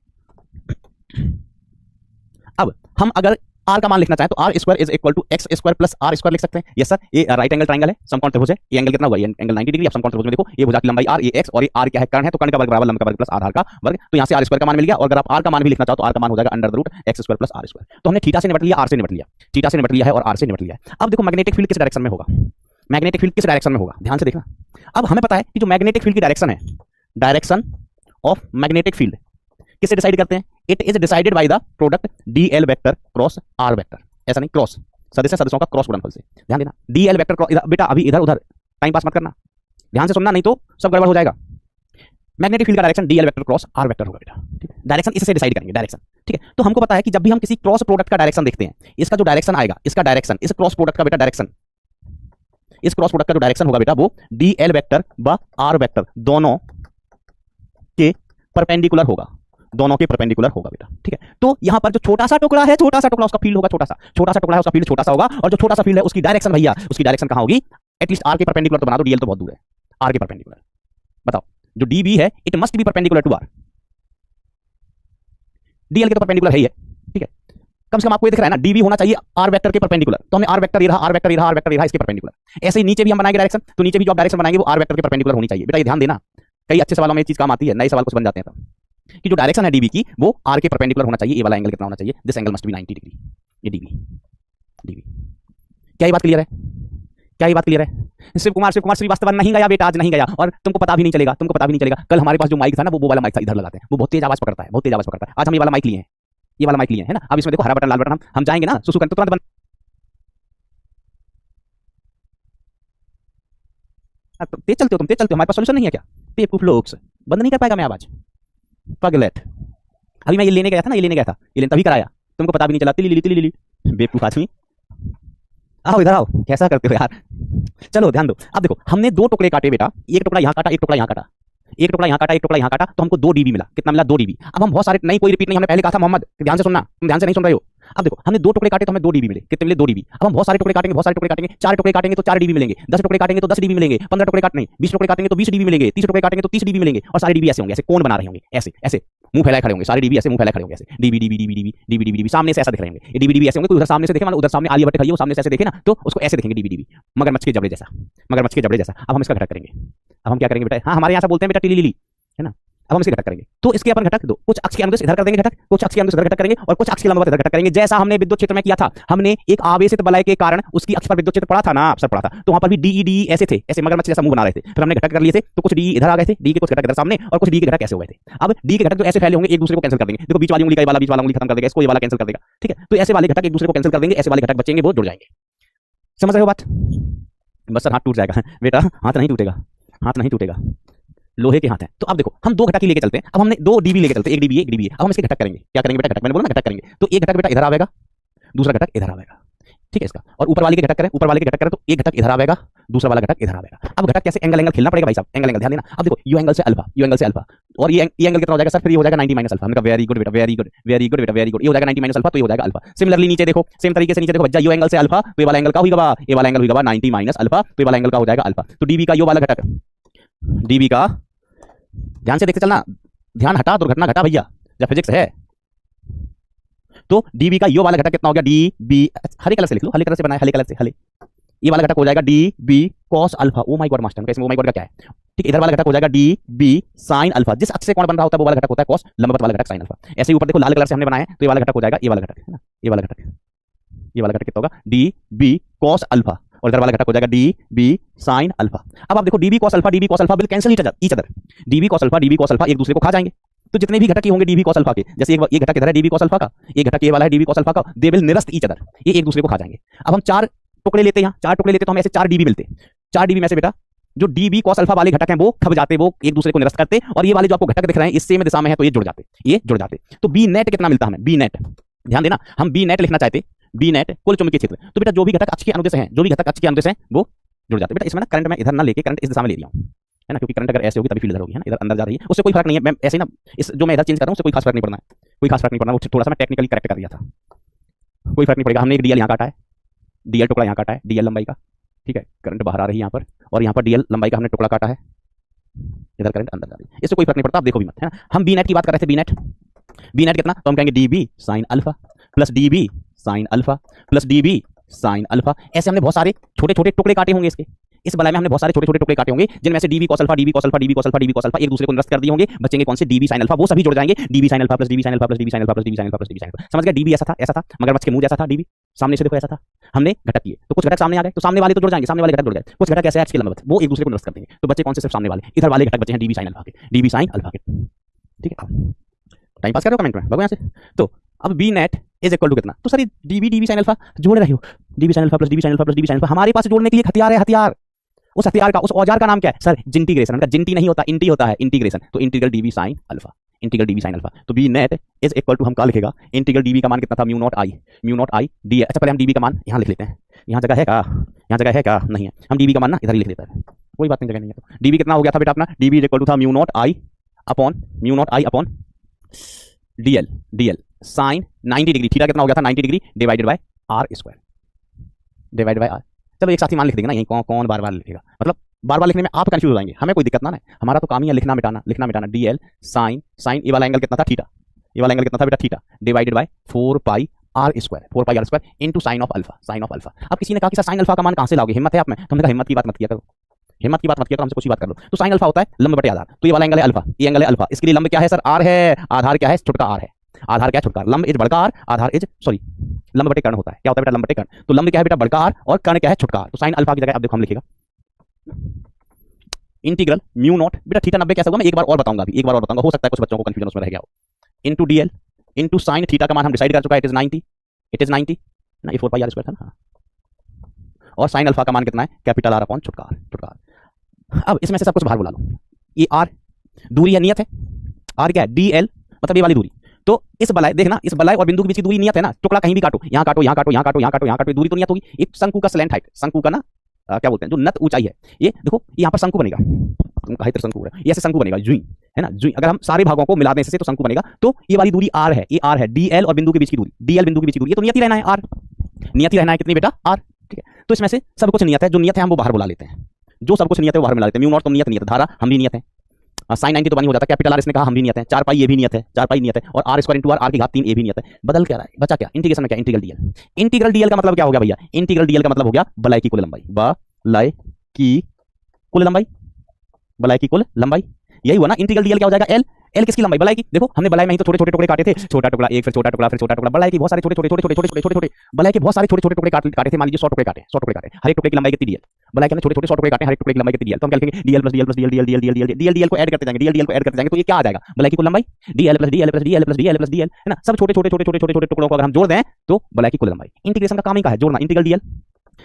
A: अब हम अगर r का मान लिखना चाहें तो r square is equal to x square plus r square लिख सकते हैं। यस सर, ये राइट एंगल ट्रायंगल है, समकोण त्रिभुज है। ये एंगल कितना हुआ, ये एंगल 90 डिग्री। अब समकोण त्रिभुज में देखो, ये भुजा की लंबाई r, ये x और ये r क्या है, कर्ण है। तो कर्ण का वर्ग बराबर लंब का वर्ग प्लस आधार का वर्ग। तो यहां से r स्क्वायर का मान मिल गया। और अगर आप r का मान भी लिखना चाहो तो r का मान हो जाएगा under the root x square plus r square. तो हमने थीटा से निपट लिया, r से निपट लिया, थीटा से निपट लिया है और r से निपट लिया है। अब देखो मैग्नेटिक फील्ड किस डायरेक्शन में होगा, मैग्नेटिक फील्ड किस डायरेक्शन में होगा, ध्यान से देखना। अब हमें पता है कि जो मैग्नेटिक फील्ड की डायरेक्शन है, डायरेक्शन ऑफ मैग्नेटिक फील्ड किससे डिसाइड करते हैं, it is decided by the product dl vector cross r vector. ऐसा नहीं, क्रॉस सदिश सदस्यों का क्रॉस गुणनफल से। ध्यान देना, डीएल वेक्टर क्रॉस, बेटा अभी इधर उधर टाइम पास मत करना, ध्यान से सुनना, नहीं तो सब गड़बड़ हो जाएगा। मैग्नेटिक फील्ड का direction dl vector cross r vector होगा बेटा। ठीक है, डायरेक्शन इससे डिसाइड करेंगे, डायरेक्शन। ठीक है, तो हमको पता है कि जब भी हम किसी क्रॉस प्रोडक्ट का डायरेक्शन देखते हैं, इसका जो डायरेक्शन आएगा, इसका डायरेक्शन, इस क्रॉस प्रोडक्ट का बेटा डायरेक्शन, इस क्रॉस प्रोडक्ट का जो डायरेक्शन होगा बेटा वो डीएल वेक्टर व आर वेक्टर दोनों के परपेंडिकुलर होगा, दोनों के परपेंडिकुलर होगा बेटा। ठीक है, तो यहां पर जो छोटा सा टुकड़ा है, छोटा सा टुकड़ा, उसका फील्ड होगा छोटा सा, छोटा सा टुकड़ा है उसका फील्ड छोटा सा होगा। और जो छोटा सा फील्ड है उसकी डायरेक्शन भैया, उसकी डायरेक्शन कहां होगी, एटलीस्ट आर के परपेंडिकुलर तो बना दो, डीएल तो बहुत दूर है, आर के परपेंडिकुलर। बताओ, जो डीबी है it must be perpendicular to r, dl के तो परपेंडिकुलर है ही है। ठीक है, कम से कम आपको ये दिख रहा है ना, डीबी होना चाहिए आर वेक्टर के परपेंडिकुलर। तो हमने आर वेक्टर ये रहा, आर वेक्टर ये रहा, आर वेक्टर ये रहा, इसके परपेंडिकुलर। ऐसे ही नीचे भी हम बनाएंगे डायरेक्शन, तो नीचे भी जो आप डायरेक्शन बनाएंगे वो आर वेक्टर के परपेंडिकुलर होनी चाहिए बेटा। ये ध्यान देना, कई अच्छे सवालों में ये चीज काम आती है, नए सवाल कुछ बन जाते हैं तब, कि जो डायरेक्शन है डीबी की वो आर के परपेंडिकुलर होना चाहिए। ये वाला एंगल कितना होना चाहिए, this angle must be 90 degree. ये डीबी, डीबी। क्या ये बात क्लियर है, क्या ये बात क्लियर है। शिव कुमार श्रीवास्तव नहीं गया बेटा, आज नहीं गया, और तुमको पता भी नहीं चलेगा, तुमको पता भी नहीं चलेगा। कल हमारे पास जो माइक था ना, वो वाला माइक था, इधर लगाते हैं, वो बहुत तेज आवाज पकड़ता है, बहुत तेज आवाज पकड़ता है। आज हम ये वाला माइक लिए हैं, ये वाला माइक लिए हैं ना। अब इसमें देखो हरा बटन लाल बटन, हम जाएंगे ना सुसु करने तो तुरंत बंद। तेज चलते हो तुम, तेज चलते हो, हमारे पास सोल्यूशन नहीं है क्या, बेवकूफ लोग, बंद नहीं कर पाएगा मैं आवाज, पगलेट। अभी मैं ये लेने गया था ना, ये लेने गया था, ये लेने तभी कराया, तुमको पता भी नहीं चला, तिली तिली, बेवकूफ आदमी। आओ इधर आओ, कैसा करते हो यार। चलो ध्यान दो, अब देखो हमने दो टुकड़े काटे बेटा, एक टुकड़ा यहाँ काटा, एक टुकड़ा यहाँ काटा, एक टुकड़ा यहाँ काटा, एक टुकड़ा यहाँ काटा, तो हमको 2 डीबी मिला। कितना मिला, 2 डीबी। अब हम बहुत सारे, नहीं कोई रिपीट नहीं, हमने पहले कहा था मोहम्मद, ध्यान से सुनना, तुम ध्यान से नहीं सुन रहे हो। अब देखो हमने 2 टुकड़े काटे तो हमें 2 डीबी मिले। कितने मिले, 2 डीबी। अब हम बहुत सारे टुकड़े काटेंगे, बहुत सारे टुकड़े काटेंगे, 4 टुकड़े काटेंगे तो 4 डीबी मिलेंगे, 10 टुकड़े काटेंगे तो 10 डीबी मिलेंगे, 15 टुकड़े काटने 20 टुकड़े काटेंगे तो 20 डीबी मिलेंगे, 30 टुकड़े काटेंगे तो 30 डीबी मिलेंगे। और सारे डीबी ऐसे होंगे, ऐसे कोण बना रहे होंगे, ऐसे ऐसे मुंह फैलाए खड़े होंगे, सारे डीबी ऐसे मुंह फैलाए खड़े होंगे, ऐसे dB dB dB dB dB dB dB सामने से ऐसा दिख रहे होंगे, ये डीबी डीबी ऐसे होंगे, कोई उधर सामने से देखे, उधर सामने आलिया भट्ट खड़ी है, वो सामने से ऐसे देखे ना तो उसको ऐसे देखेंगे डीबी डीबी, मगरमच्छ के जबड़े जैसा, मगरमच्छ के जबड़े जैसा। अब हम इसका घटक करेंगे, अब हम क्या करेंगे बेटा, हाँ हमारे यहाँ से बोलते हैं बेटा टिली लिली, है ना। अब हम इसके घटक करेंगे, तो इसके अपन घटक दो, कुछ अक्ष के अनुदिश इधर कर देंगे घटक, कुछ अक्ष के अनुदिश इधर घटक करेंगे और कुछ अक्ष के लंबवत इधर घटक करेंगे, जैसा हमने विद्युत क्षेत्र में किया था। हमने एक आवेशित बलय के कारण उसकी अक्ष पर विद्युत क्षेत्र पड़ा था ना, अवसर पड़ा था, तो वहां पर भी डी ऐसे थे, ऐसे मगरमच्छ जैसा मुंह बना रहे थे, फिर हमने घटक कर लिए थे, तो कुछ डी इधर आ गए थे, डी के कुछ घटक इधर सामने और कुछ डी के घटक ऐसे हो गए थे। अब डी के घटक जो ऐसे फैले होंगे एक दूसरे को कैंसिल कर देंगे, देखो बीच वाली उंगली का ये वाला बीच वाला उंगली खत्म कर देगा, इसको ये वाला कैंसिल कर देगा, ठीक है। तो ऐसे वाले घटक एक दूसरे को कैंसिल कर देंगे, ऐसे वाले घटक बचेंगे, वो जुड़ जाएंगे। समझ रहे हो बात? बस सर हाथ टूट जाएगा बेटा, हाथ नहीं टूटेगा, हाथ नहीं टूटेगा, लोहे के हाथ हैं। तो अब देखो हम दो घटक ही लेके चलते हैं, अब हमने दो डीबी लेके चलते हैं, एक डीबी एक डीबी। अब हम इसके घटक करेंगे, क्या करेंगे बेटा, घटक मैंने बोला ना घटक करेंगे, तो एक घटक बेटा इधर आवेगा, दूसरा घटक इधर आवेगा, ठीक है इसका। और ऊपर वाले के घटक करें, ऊपर वाले के घटक करें तो एक घटक इधर आवेगा, दूसरा वाला घटक इधर आवेगा। अब घटक कैसे, एंगल एंगल खेलना पड़ेगा भाई साहब, एंगल एंगल ध्यान देना। अब देखो यू एंगल से अल्फा, यू एंगल से अल्फा, और ये एंगल कितना हो जाएगा सर, फिर ये हो जाएगा 90 माइनस अल्फा। हमने कहा वेरी गुड बेटा, वेरी गुड वेरी गुड बेटा, वेरी गुड। ये हो जाएगा 90 माइनस अल्फा, तो ये हो जाएगा अल्फा। सिमिलरली नीचे देखो, सेम तरीके से नीचे देखो बच्चा, यू एंगल से अल्फा, तो ये वाला एंगल का होगा, ये वाला एंगल होगा 90 माइनस अल्फा, तो ये वाला एंगल का हो जाएगा अल्फा। तो डीबी का यो वाला घटक, डीबी का ध्यान से देखते चलना, ध्यान हटा दुर्घटना घटा भैया, जब फिजिक्स है। तो डीबी का यो वाला घटक कितना हो गया, डी बी, हरे कलर से लिख लो, हरे कलर से बनाया, हरे कलर से, हले, ये वाला घटक हो जाएगा d B cos alpha. Oh my God master, इसमें ओ माय गॉड का क्या है, ठीक है। इधर वाला घटक हो जाएगा डी बी साइन अल्फा, जिस अक्ष से कोण बन रहा होता है वो वाला घटक होता है कॉस, लंबवत वाला घटक साइन अल्फा। ऐसे ही ऊपर देखो लाल कलर से हमने बनाया, तो ये वाला घटक हो जाएगा ये वाला घटक, है ना, ये वाला घटक, ये वाला घटक कितना होगा, डी बी कॉस अल्फा, और इधर वाला घटक हो जाएगा डी बी साइन अल्फा। अब आप देखो dB cos alpha will cancel each other, dB cos alpha एक दूसरे को खा जाएंगे। तो जितने भी घटक होंगे डीबी कॉस अल्फा के, जैसे ये घटक इधर है डीबी कॉस अल्फा का, ये घटक ये वाला है डीबी कॉस अल्फा का, दे विल निरस्त ईच अदर, ये एक दूसरे को खा जाएंगे। अब हम चार टुकड़े लेते हैं, चार टुकड़े लेते तो हमें ऐसे 4 डीबी मिलते, 4 डीबी में से बेटा जो डीबी कॉस अल्फा वाले घटक हैं वो खप जाते, वो एक दूसरे को निरस्त करते, और ये वाले जो आपको घटक दिख रहे हैं इस सेम दिशा में है तो ये जुड़ जाते, ये जुड़ जाते। तो बी नेट कितना मिलता हमें, बी नेट, ध्यान देना, हम बी नेट लिखना चाहते, बी नेट कुल चुंबकीय क्षेत्र। तो बेटा जो भी घटक अक्ष के अनुदिश हैं, जो भी घटक अक्ष के अनुदिश हैं वो जुड़ जाते। बेटा इसमें ना करंट मैं इधर ना लेके करंट इस दिशा में ले रहा हूं, है ना, क्योंकि करंट अगर ऐसे होगी तभी फील्ड इधर होगी, है ना, इधर अंदर जा रही है, उससे कोई फर्क नहीं है। मैं ऐसे ही ना इस जो मैं इधर चेंज कर रहा हूं उससे कोई खास फर्क नहीं पड़ना है, कोई खास फर्क नहीं पड़ना, वो थोड़ा सा मैं टेक्निकली करेक्ट कर दिया था, कोई फर्क नहीं पड़ेगा। हमने एक डीएल यहां काटा है, डीएल टुकड़ा यहां काटा है, डीएल लंबाई का, ठीक है, करंट बाहर आ रही है यहां पर, और यहां पर डीएल लंबाई का हमने टुकड़ा काटा है, इधर करंट अंदर जा रही है, इससे कोई फर्क नहीं पड़ता, आप देखो भी मत, है ना। हम बी नेट की बात कर रहे थे, बी नेट कितना, तो हम कहेंगे dB sine alpha plus dB sine alpha plus dB sine alpha. ऐसे हमने बहुत सारे छोटे छोटे टुकड़े काटे होंगे इसके, इस बलाई में हमने बहुत सारे छोटे छोटे टुकड़े काटे होंगे, जिनमें से dB cos alpha dB cos alpha dB cos alpha dB cos alpha एक दूसरे को निरस्त कर दिए होंगे, बचेंगे कौन से, डीबी साइन अल्फा, वो सभी जुड़ जाएंगे, dB sine alpha plus dB sine alpha plus dB sine alpha plus dB sine alpha plus dB sine alpha. समझ गया, डीबी ऐसा था मगरमच्छ के मुंह जैसा था, डीबी सामने से देखो ऐसा था, हमने घटक किए तो कुछ घटक सामने आ गए, तो सामने वाले तो जुड़ जाएंगे, सामने वाले घटक जुड़ गए, कुछ घटक ऐसे अच्छे लंबवत वो एक दूसरे को निरस्त कर देंगे, तो बचे कौन से, सिर्फ सामने वाले, इधर वाले घटक बचे हैं डीबी साइन अल्फा के, डीबी साइन अल्फा के, ठीक है। टाइम पास कर रहे हो कमेंट में, भगो यहाँ से। तो अब B net is equal to कितना, तो सर ये डीबी साइन अल्फा जोड़ रहे हो, dB sine alpha plus dB sine alpha plus dB sine alpha, हमारे पास जोड़ने के लिए हथियार है, हथियार, उस हथियार का, उस औजार का नाम क्या है सर, जिंटीग्रेशन। उनका जिंटी नहीं होता, इंटी होता है, इंटीग्रेशन, तो integral dB sine alpha, integral dB sine alpha. तो B net is equal to हम क्या लिखेगा, इंटीग्रल डीबी का मान कितना था, म्यू नॉट आई डी। अच्छा पहले हम डीबी का मान यहाँ लिख लेते हैं, यहाँ जगह है क्या, यहाँ जगह है क्या, नहीं है, हम डीबी का मान ना इधर ही लिख लेते हैं, कोई बात नहीं, जगह नहीं है। तो डीबी कितना हो गया था बेटा अपना, डीबी इज इक्वल टू था mu not I upon DL sine 90 degree, theta कितना हो गया था 90 degree, divided by R square, divided by R. चलो एक साथ ही मान लिख देंगे ना, यही कौन बार बार लिखेगा, मतलब बार बार लिखने में आप कंफ्यूज हो जाएंगे, हमें कोई दिक्कत ना है, हमारा तो काम ही है लिखना मिटाना। डीएल साइन ये वाला एंगल कितना था, थीटा, ये वाला एंगल कितना था बेटा, theta, divided by 4 pi r square into sine of alpha. अब किसी ने कहा कि सर साइन अल्फा का मान कहां से लाओगे, हिम्मत है आप में, तो हमने कहा हिम्मत की बात मत किया करो, हिम्मत की बात मत किया करो, हमसे कुछ ही बात कर लो। तो साइन अल्फा होता है लंब बटे आधार, तो ये वाला एंगल है अल्फा, ये एंगल है अल्फा, इसके लिए लंब क्या है सर, आर है, आधार क्या है, छुटका आर है, आधार क्या है, छुटका, लंब इज बड़का आर, आधार इज सॉरी लंब बटे कर्ण होता है, क्या होता है बेटा, लंब बटे कर्ण, तो लंब क्या है बेटा बड़का आर और कर्ण क्या है, छुटका आर। तो साइन अल्फा की जगह अब देखो हम लिखेगा इंटीग्रल म्यू नॉट, बेटा थीटा 90 कैसे होगा मैं एक बार और बताऊंगा, अभी एक बार और बताऊंगा, हो सकता है कुछ बच्चों को कंफ्यूजन उसमें रह गया हो, into DL into sine theta का मान हम डिसाइड कर चुका है, इट इज 90 ना, ये 4 पाई आर स्क्वायर था ना, और साइन अल्फा का मान कितना है, कैपिटल आर अपॉन छुटका आर। अब इसमें से सब कुछ बाहर बुला लो, ये आर दूरी है, नियत है, आर क्या है, डीएल मतलब ये वाली दूरी, तो इस बलाई देखना, इस बलाई और बिंदु के बीच की दूरी नियत है ना, टुकड़ा कहीं भी काटो, यहाँ काटो, यहाँ काटो, यहाँ काटो, यहाँ काटो, यहाँ काटो, दूरी तो नियत होगी। एक शंकु का स्लैंट हाइट, शंकु का ना क्या बोलते हैं, जो नत ऊंचाई है, ये देखो यहाँ पर शंकु बनेगा, हाइट शंकु है, ये ऐसे शंकु बनेगा, जुई है ना, जुई, अगर हम सारे भागों को मिला दें इससे तो शंकु बनेगा। तो ये वाली दूरी आर है, ये आर है, डीएल और बिंदु के बीच की दूरी, डीएल बिंदु के बीच की दूरी, ये तो नियत ही रहना है, आर नियत ही रहना है, कितनी बेटा, आर, ठीक है। तो इसमें से सब कुछ नियत है, जो नियत है हम वो बाहर बुला लेते हैं, जो सब कुछ नियत है वो बाहर मिला लेते हैं, म्यू नॉट तो नियत धारा हम भी नियत है, साइन 90 तो बनी हो जाता है। कैपिटल आर इसने कहा हम भी नियत है, 4 पाई ये भी नियत है, 4 पाई नियत है, और आर स्क्वायर इंटू आर की घात 3 ए भी नियत है। बदल क्या रहा है, बचा क्या, इंटीग्रेशन में क्या, इंटीग्रल डीएल। इंटीग्रल डीएल का मतलब क्या हो गया भैया, इंटीग्रल डीएल का मतलब हो गया बलाई की कुल लंबाई, बलाई की कुल लंबाई, बलाई की कुल लंबाई, यही हुआ ना। इंटीग्रल डीएल क्या हो जाएगा, एल, एल किसकी लंबाई, बलाई की। देखो हमने बलाई में ही तो छोटे छोटे टुकड़े काटे थे, छोटा टुकड़ा एक, फिर छोटा टुकड़ा, फिर छोटा टुकड़ा, बलाई की बहुत सारे छोटे छोटे छोटे छोटे छोटे छोटे छोटे बलाई के बहुत सारे छोटे छोटे टुकड़े काटे थे। मान लीजिए 100 टुकड़े काटे, 100 टुकड़े काटे, हर एक टुकड़े की लंबाई कितनी डीएल, बलाई के हमने छोटे छोटे 100 टुकड़े काटे, हर एक टुकड़े की लंबाई कितनी डीएल। तो हम क्या लिखेंगे, DL plus DL plus DL DL DL DL DL DL DL को ऐड करते जाएंगे, डीएल डीएल को ऐड करते जाएंगे, तो ये क्या आ जाएगा, बलाई की कुल लंबाई, DL plus DL plus DL plus DL plus DL, है ना। सब छोटे छोटे छोटे छोटे छोटे छोटे टुकड़ों को अगर हम जोड़ दें तो बलाई की कुल लंबाई। इंटीग्रेशन का काम ही क्या है, जोड़ना। इंटीग्रल डीएल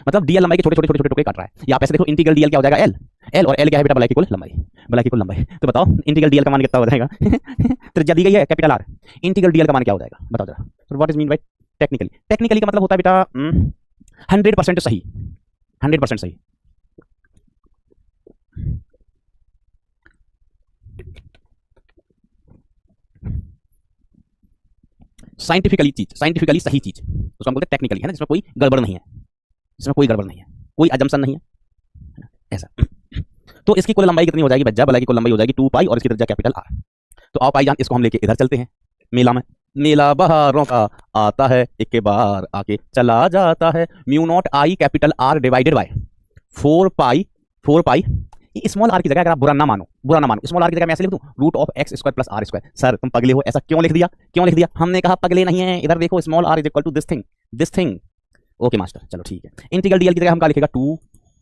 A: मतलब डीएल लंबाई के छोटे छोटे छोटे छोटे टुकड़े काट रहा है। या आप ऐसे देखो, इंटीग्रल डीएल क्या हो जाएगा, एल, एल और एल क्या है बेटा, बलाई की कुल लंबाई, बलाई की कुल लंबाई। तो बताओ इंटीग्रल डीएल का मान कितना हो जाएगा त्रिज्या दी गई है कैपिटल आर, इंटीग्रल डीएल का मान क्या हो जाएगा बताओ जरा। तो what is mean by technically, technically का मतलब होता है बेटा 100% सही, 100% सही। साइंटिफिकली चीज, साइंटिफिकली सही चीज, उसको हम बोलते हैं टेक्निकली, है ना, जिसमें कोई गड़बड़ नहीं है, जिसमें कोई गड़बड़ नहीं है, कोई अजम्पशन नहीं है, ऐसा। तो इसकी कुल लंबाई कितनी हो जाएगी बच्चा, बलाई की कुल लंबाई हो जाएगी 2 पाई और इसकी त्रिज्या कैपिटल आर। तो आओ पाई जान, इसको हम लेके इधर चलते हैं मेला में। मेला बहारों का आता है, एक के बार आके चला जाता है, mu not I capital r divided by 4 pi, 4 pi small r की जगह अगर आप बुरा ना मानो, बुरा ना मानो, स्मॉल आर की जगह मैं ऐसे लिख दूं root of x square plus are square. Sir तुम पगले हो, ऐसा क्यों लिख दिया, क्यों लिख दिया, हमने कहा पगले नहीं है, इधर देखो small r is equal to this thing, this thing. Okay master, चलो ठीक है। इंटीग्रल डीएल की जगह हम क्या लिखेगा, 2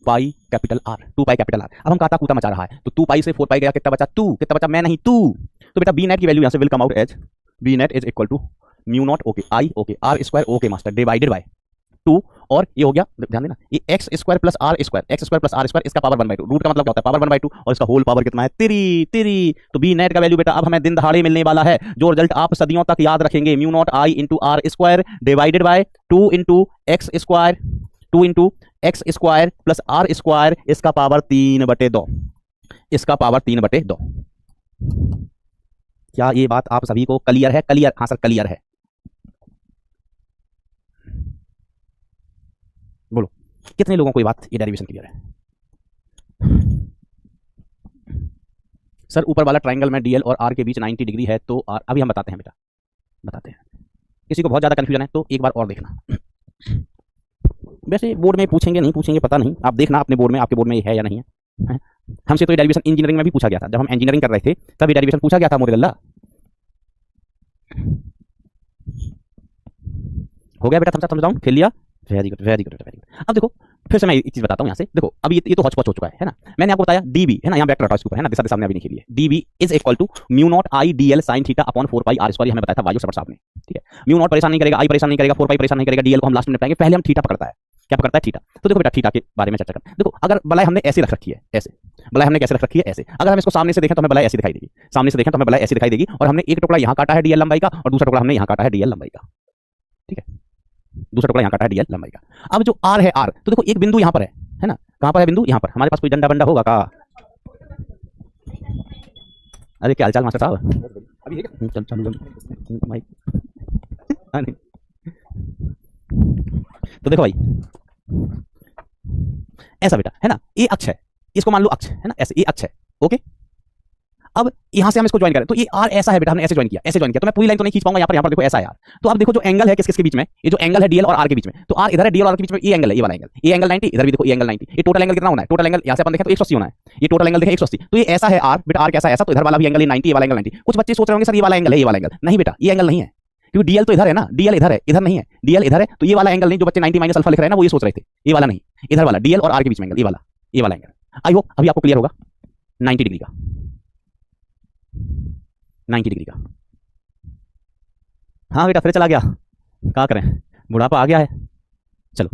A: pi capital R, 2 pi capital R. अब हम काटा कूटा मचा रहा है, तो 2 पाई से 4 पाई गया, कितना बचा 2, कितना बचा मैं नहीं 2। तो बेटा बी नेट की वैल्यू यहां से will come out as B net is equal to mu naught okay I okay r square okay master divided by 2, और ये हो गया, ध्यान देना, ये x square plus are square, x square plus are square, इसका पावर 1/2, रूट का मतलब क्या होता है पावर 1/2, और इसका होल पावर कितना है 3। तो बी नेट का वैल्यू बेटा अब हमें दिन दहाड़े मिलने वाला है, जो रिजल्ट आप सदियों तक याद रखेंगे, mu not I into are square divided by 2 into x square, 2 into x square plus are square, इसका पावर 3/2, इसका पावर 3/2। क्या ये बात आप सभी को क्लियर है, क्लियर, हाँ सर क्लियर है, बोलो कितने लोगों को ये बात, ये डेरिवेशन क्लियर है। सर ऊपर वाला ट्रायंगल में डीएल और आर के बीच 90 डिग्री है, तो आर, अभी हम बताते हैं बेटा, बताते हैं। किसी को बहुत ज्यादा कंफ्यूजन है तो एक बार और देखना, वैसे बोर्ड में पूछेंगे नहीं पूछेंगे पता नहीं, आप देखना अपने बोर्ड में, आपके बोर्ड में ये है या नहीं है। हमसे तो ये डेरिवेशन इंजीनियरिंग में भी पूछा गया था, जब हम इंजीनियरिंग कर रहे थे तब ये डेरिवेशन पूछा गया था मोरे गल्ला। हो गया बेटा, समझाऊं, खेल लिया, very good very good very good. अब देखो फिर से मैं एक चीज बताता हूं यहां से, देखो अभी ये तो हौच पौच हो चुका है ना। मैंने आपको बताया डीबी है ना, यहां वेक्टर हटाओ इसके ऊपर, है ना, दिशा दिशा में अभी नहीं खेली है। DB is equal to mu not I dl sine theta upon 4 pi r square, हमें बताया था वायु सर साहब ने, ठीक है। म्यू नॉट परेशान नहीं करेगा, आई परेशान नहीं करेगा, 4 पाई परेशान नहीं करेगा, डीएल को हम लास्ट में निपटाएंगे, पहले हम थीटा पकड़ता है, क्या पकड़ता है थीटा। तो देखो बेटा थीटा के बारे में चर्चा कर, देखो अगर बलाई हमने ऐसे रख रखी है, ऐसे बलाई हमने कैसे रख रखी है, ऐसे, अगर हम इसको सामने से देखें तो हमें बलाई ऐसी दिखाई देगी, सामने से देखें तो हमें बलाई ऐसी दिखाई देगी, और हमने एक टुकड़ा यहां काटा है डीएल लंबाई का, और दूसरा टुकड़ा हमने यहां काटा है डीएल लंबाई का, ठीक है, दूसरा टुकड़ा यहां काटा है डीएल लंबाई का। अब जो आर है, आर तो देखो एक बिंदु यहां पर है ना, कहां पर है बिंदु, यहां पर। हमारे पास कोई डंडा बंडा होगा का, अरे क्या हालचाल मास्टर साहब, अभी चल चल माइक। तो देखो भाई ऐसा बेटा है ना, ये अक्ष है, इसको मान लो अक्ष है ना, ऐसे ये अक्ष है, ओके। अब यहां से हम इसको ज्वाइन करें तो ये आर ऐसा है बेटा, हमने ऐसे ज्वाइन किया, ऐसे ज्वाइन किया, तो मैं पूरी लाइन तो नहीं खींच पाऊंगा, यहां पर देखो ऐसा है यार। तो अब देखो जो एंगल है किस किसके बीच में, ये जो एंगल है डीएल और आर के बीच में, तो आर इधर है, डीएल और आर के बीच में ये एंगल है, ये वाला एंगल, ये एंगल 90, इधर भी देखो ये एंगल 90, ये टोटल एंगल कितना होना है, टोटल एंगल यहां से अपन देखें तो 180 होना है, ये टोटल एंगल देखें 180। तो ये ऐसा है आर बेटा, आर कैसा है ऐसा, तो इधर वाला भी एंगल 90, ये वाला एंगल 90। कुछ बच्चे सोच रहे होंगे सर ये वाला एंगल है, ये वाला एंगल नहीं बेटा, ये एंगल नहीं है, क्योंकि डीएल तो इधर है ना, डीएल इधर है, इधर नहीं है, डीएल इधर है, तो ये वाला एंगल नहीं, जो बच्चे 90 माइनस अल्फा लिख रहे हैं ना वो ये सोच रहे थे, ये वाला नहीं, इधर वाला डीएल और आर के बीच में एंगल, ये वाला एंगल। आई होप अभी आपको क्लियर होगा, 90 डिग्री का, 90 डिग्री का। हाँ बेटा फिर चला गया, क्या करें, बुढ़ापा आ गया है। चलो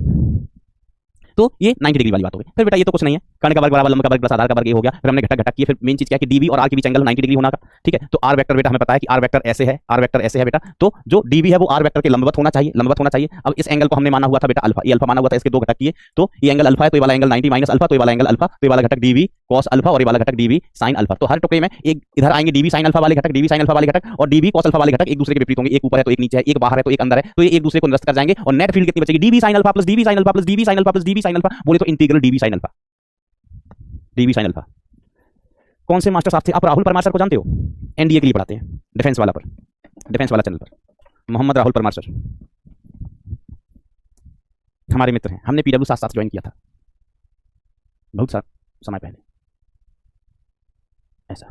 A: तो ये 90 डिग्री वाली बात हो गई। फिर बेटा ये तो कुछ नहीं है, कर्ण का वर्ग बराबर लंब का वर्ग प्लस आधार का वर्ग ये हो गया। फिर हमने घटक घटक किए, फिर मेन चीज क्या है कि डीबी और आर के बीच एंगल 90 डिग्री होना का, ठीक है। तो आर वेक्टर बेटा हमें पता है कि आर वेक्टर ऐसे है, आर वेक्टर ऐसे है बेटा, तो जो डीबी है वो आर वेक्टर के लंबवत होना चाहिए, लंबवत होना चाहिए। अब इस एंगल को हमने माना हुआ था बेटा अल्फा, ये अल्फा माना हुआ था, इसके दो घटक किए, तो ये एंगल अल्फा है, तो ये वाला एंगल 90 माइनस अल्फा, तो ये वाला एंगल अल्फा, तो ये वाला घटक डीबी कॉस अल्फा और ये वाला घटक डीबी साइन अल्फा। तो हर टुकड़े में एक इधर आएंगे डीबी साइन अल्फा वाले घटक, डीबी साइन अल्फा वाले घटक, और डीबी कॉस अल्फा वाले घटक एक दूसरे के विपरीत होंगे, एक ऊपर है तो एक नीचे है, एक बाहर है तो एक अंदर है, तो ये एक दूसरे को निरस्त कर जाएंगे, और नेट फील्ड कितनी बचेगी, dB sine alpha plus dB sine alpha plus dB sine alpha plus dB sine alpha, बोले तो integral dB sine alpha, dB sine alpha. कौन से मास्टर साहब थे? आप राहुल परमार सर को जानते हो? एनडीए के लिए पढ़ाते हैं, डिफेंस वाला पर, डिफेंस वाला चैनल पर, मोहम्मद राहुल परमार सर हमारे मित्र हैं। हमने पीडब्ल्यू साथ साथ ज्वाइन किया था बहुत सारा समय पहले। ऐसा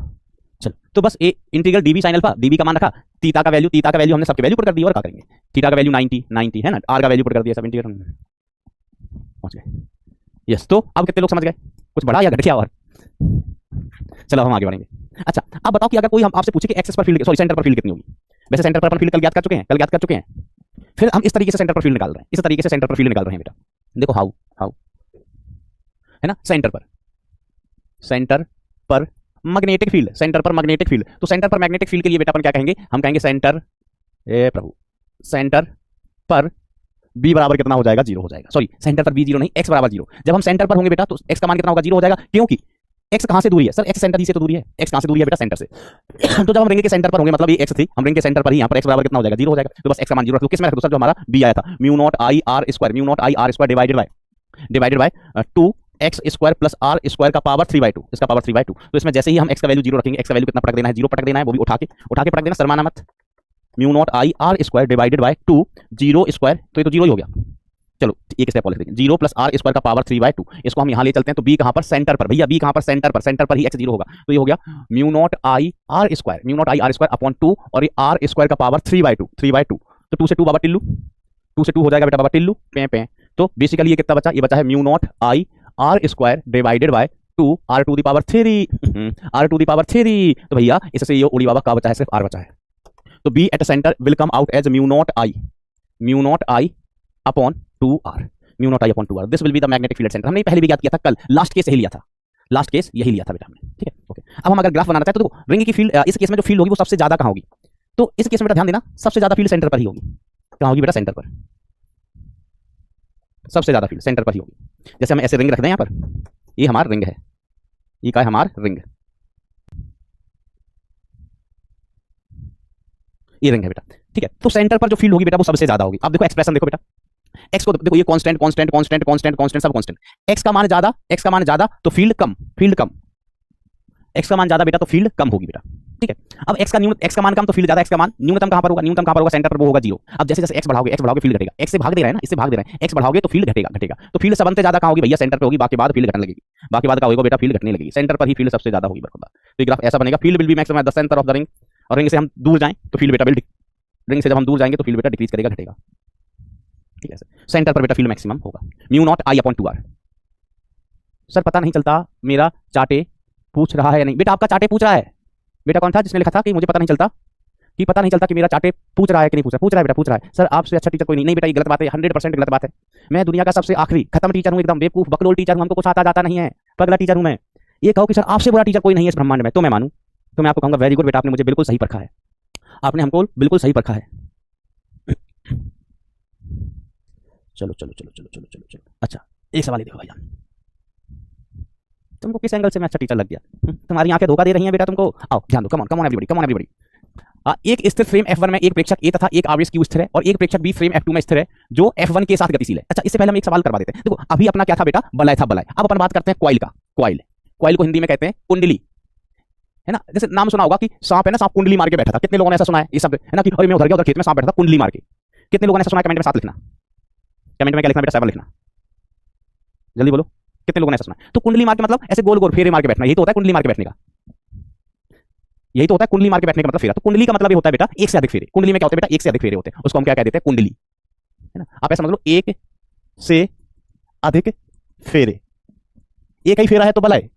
A: चलो, तो बस a integral dB sine alpha, dB का मान रखा, थीटा का वैल्यू हमने सबके वैल्यू पुट कर दी, और क्या करेंगे? थीटा का वैल्यू 90 है ना, आर का वैल्यू पुट कर दिया, सब इंटीग्रल पहुंच गए। यस, तो अब कितने लोग समझ गए? कुछ बढ़ा या घट गया? और चलो हम आगे बढ़ेंगे। अच्छा, अब बताओ कि अगर कोई हम आपसे पूछे कि एक्सेस पर फील्ड, सॉरी सेंटर पर फील्ड कितनी होगी? वैसे सेंटर पर अपन फील्ड कल ज्ञात कर चुके हैं, फिर हम इस तरीके से सेंटर पर फील्ड निकाल रहे हैं, इस तरीके से सेंटर पर फील्ड निकाल रहे हैं बेटा। देखो हाउ है ना, सेंटर पर मैग्नेटिक फील्ड, सेंटर पर मैग्नेटिक फील्ड। तो सेंटर पर मैग्नेटिक फील्ड के लिए बेटा अपन क्या कहेंगे? हम कहेंगे सेंटर, सेंटर पर बी बराबर कितना हो जाएगा? 0 हो जाएगा। सॉरी, सेंटर पर बी 0 नहीं, एक्स बराबर 0। जब हम सेंटर पर होंगे बेटा तो एक्स का मान कितना होगा? 0 हो जाएगा, क्योंकि एक्स कहां से दूरी है? सर एक्स सेंटर ही से तो दूरी है, एक्स कहां से दूरी है बेटा? सेंटर से। तो जब हम रिंग के सेंटर पर होंगे, मतलब ये एक्स थी, हम रिंग के सेंटर पर ही, यहां पर एक्स बराबर कितना हो जाएगा? 0 हो जाएगा। तो बस एक्स का मान 0 रख लो। किस में रख दो सर? जो हमारा बी आया था, mu not I R square divided by 2x square plus are square का पावर 3/2, इसका पावर 3/2। तो इसमें जैसे ही हम x का वैल्यू 0 रखेंगे, x का वैल्यू कितना पटक देना है? 0 पटक देना है, वो भी उठा के पटक देना, शर्माना मत। Mu naught I R square divided by 2 0 square, तो ये तो 0 ही हो गया। चलो एक स्टेप और लिख देंगे, 0 प्लस आर स्क्वायर का पावर 3/2, इसको हम यहां ले चलते हैं। तो b कहां पर? सेंटर पर। भैया b कहां पर? सेंटर पर ही x 0 होगा, तो ये हो गया mu naught I R square upon 2, और ये आर स्क्वायर का पावर 3/2। तो 2 से 2 बाबा टिल्लू, 2 से 2 हो जाएगा बेटा बाबा टिल्लू, पे। तो बेसिकली ये कितना बचा? ये बचा है mu not I R square divided by 2 R to the power 3। तो भैया इससे ये उड़ी बाबा का बचा है? सिर्फ आर बचा है। तो B at center will come out as mu not I upon 2r, mu not I upon 2r। This will be the magnetic field center. हमने पहले भी याद किया था, कल लास्ट केस यही लिया था, लास्ट केस यही लिया था बेटा हमने, ठीक है? ओके, अब हम अगर ग्राफ बनाना चाहते हैं तो देखो रिंग की फील्ड, इस केस में जो फील्ड होगी वो सबसे ज्यादा कहां होगी? तो इस केस में बेटा ध्यान देना, सबसे ज्यादा फील्ड सेंटर पर ही होगी। कहां होगी बेटा? सेंटर पर। सबसे ज्यादा फील्ड सेंटर पर ही होगी। जैसे हम ऐसे रिंग रख दें यहां पर, ये हमारा रिंग है, ये क्या है? हमारा रिंग, ये रिंग है बेटा, ठीक है? तो सेंटर पर जो फील्ड होगी बेटा वो सबसे ज्यादा होगी। अब देखो एक्सप्रेशन देखो बेटा, एक्स को देखो, ये कांस्टेंट सब कांस्टेंट। एक्स का मान ज्यादा तो फील्ड कम, एक्स का मान ज्यादा बेटा तो फील्ड कम होगी बेटा, ठीक है? अब एक्स का मान कम तो फील्ड ज्यादा, एक्स का मान न्यूनतम कहां पर होगा? न्यूनतम कहां पर होगा? सेंटर पर, वो होगा 0। अब जैसे जैसे एक्स बढ़ाओगे फील्ड घटेगा, एक्स से भाग दे रहा है ना, इससे भाग दे रहा है, एक्स बढ़ाओगे तो फील्ड घटेगा। तो फील्ड सबसे ज्यादा कहां होगी भैया? सेंटर पर होगी, बाकी बाद फील्ड घटने लगेगी, बाकी बाद का होगा बेटा फील्ड घटने लगेगी, सेंटर पर ही फील्ड सबसे ज्यादा होगी बरकरार। तो ये ग्राफ ऐसा बनेगा, field will be maximum at the centre of the ring, और रिंग से हम दूर जाएं तो फील्ड बेटा रिंग से जब हम दूर जाएंगे तो फील्ड बेटा डिक्रीज करेगा, घटेगा, ठीक है? सेंटर पर बेटा फील्ड मैक्सिमम होगा, mu naught I upon 2r। Sir पता नहीं चलता मेरा चाटे पूछ रहा है या नहीं? बेटा आपका चाटे पूछ रहा है। बेटा कौन था जिसने लिखा था कि मुझे पता नहीं चलता कि मेरा चाटे पूछ रहा है कि नहीं पूछ रहा है? बेटा पूछ रहा है। सर आपसे अच्छा टीचर कोई नहीं बेटा, ये गलत बात है, 100% गलत बात है। मैं दुनिया का सबसे आखिरी खत्म टीचर हूं, एकदम बेवकूफ बकलोल टीचर हूं, हमको कुछ आता जाता नहीं है, पगला टीचर हूं मैं। ये कहो कि सर आपसे बुरा टीचर कोई नहीं है इस ब्रह्मांड में, तो मैं मानूं, तो मैं आपको कहूंगा वेरी गुड बेटा, आपने मुझे बिल्कुल सही परखा है, आपने हमको बिल्कुल सही परखा है। चलो। अच्छा एक सवाल ही देखो भैया, तुमको किस एंगल से मैं अच्छा टीचर लग गया? तुम्हारी आंखें धोखा दे रही हैं बेटा तुमको। आओ ध्यान दो, कम ऑन एवरीबॉडी। एक स्थिर फ्रेम F1 में एक प्रेक्षक A तथा एक आवेश Q स्थिर है, और एक प्रेक्षक B फ्रेम F2 में स्थिर है जो F1 के साथ गतिशील है। अच्छा, इससे पहले हम एक सवाल करवा देते हैं। देखो अभी अपना क्या था बेटा? बलय था, बलय। अब अपन बात करते हैं कॉइल का। कॉइल को हिंदी में कहते हैं कुंडली, है ना? जैसे नाम सुना होगा कि सांप है ना, सांप कुंडली मार के बैठा था। कितने लोगों ने ऐसा सुना है ये शब्द, है ना? कि मैं उधर गया, उधर खेत में सांप बैठा था कुंडली मार के। कितने लोगों ने ऐसा सुना है? कमेंट में 7 लिखना, कमेंट में क्या लिखना बेटा? 7 लिखना, जल्दी बोलो, कितने लोगों ने ऐसा सुना है? तो कुंडली मार के मतलब ऐसे गोल गोल फेरे मार के बैठना, यही तो होता है कुंडली मार के बैठने का, यही तो होता है कुंडली मार के बैठने का मतलब फेरा। तो कुंडली का मतलब ये होता है बेटा एक से अधिक फेरे। कुंडली में क्या होता है बेटा? एक से अधिक फेरे होते हैं, उसको हम क्या कह देते हैं? कुंडली, है ना? आप ऐसा समझ लो, एक से अधिक फेरे। एक ही फेरा है तो बलय,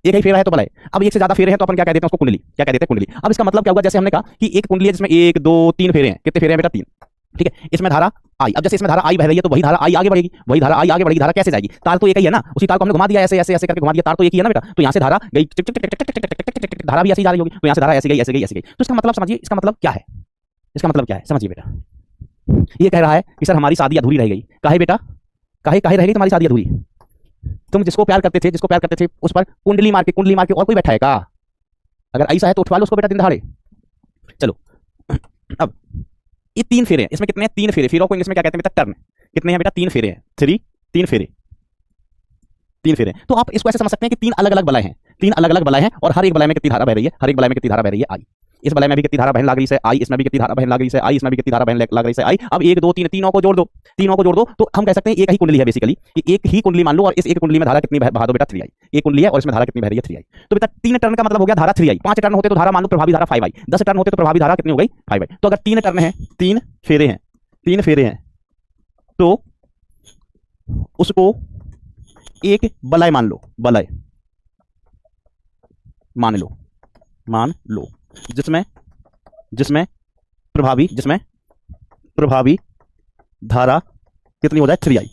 A: अब एक से ज्यादा फेरे हैं तो अपन क्या कह देते हैं? उसको कुंडली, क्या कह देते हैं? कुंडली। अब इसका मतलब क्या होगा? जैसे हमने कहा कि एक कुंडली है जिसमें 1 2 3 फेरे हैं। कितने फेरे हैं बेटा? 3, ठीक है? इसमें धारा आई, अब जैसे इसमें धारा आई बह रही है तो वही धारा आई आगे बढ़ेगी, धारा कैसे जाएगी? तार तो एक ही है ना, उसी तार को हमने घुमा दिया, ऐसे करके घुमा दिया, तार तो एक ही है ना बेटा। तो यहां से धारा गई, धारा भी ऐसी जा रही होगी, तो यहां से धारा ऐसे गई। तो इसका मतलब समझिए, इसका मतलब क्या है? समझिए बेटा, ये कह रहा है कि सर हमारी शादी अधूरी रह गई। काहे बेटा? काहे रह गई तुम्हारी शादी अधूरी? तुम जिसको प्यार करते थे उस पर कुंडली मार के और कोई बैठा है का? अगर ऐसा है तो उठवा लो उसको बेटा दिन दहाड़े। चलो अब ये 3 फेरे हैं, इसमें कितने हैं? 3 फेरे। फेरों को इंग्लिश में क्या कहते हैं बेटा? टर्न। कितने हैं बेटा? 3 फेरे हैं, 3 फेरे। 3 फेरे। तो आप इसको ऐसे समझ सकते हैं कि 3 अलग अलग बलाएं हैं, 3 अलग अलग बलाएं हैं और हर एक बलाय में कितनी धारा बह रही है, हर एक बलाय में कितनी धारा बह रही है आई। इस बलाय में भी कितनी धारा बहन लग रही है आई, इसमें भी कितनी धारा बहन लग रही है आई, इसमें भी कितनी धारा बहन लग रही है आई। अब 1 2 3 तीनों को जोड़ दो, तीनों को जोड़ दो तो हम कह सकते हैं एक ही कुंडली है बेसिकली, कि एक ही कुंडली मान लो और इस एक कुंडली में धारा कितनी बहा दो बेटा 3i। एक कुंडली है और इसमें धारा कितनी बह रही है 3i। तो बेटा 3 टर्न का मतलब हो गया धारा 3i, 5 टर्न होते तो धारा मान लो प्रभावी धारा 5i, 10 टर्न होते तो प्रभावी धारा कितनी हो गई 5i। तो अगर 3 टर्न है, 3 फेरे हैं, 3 फेरे हैं तो उसको एक बलाय मान लो, बलाय मान लो जिसमें प्रभावी धारा कितनी हो जाए 3i।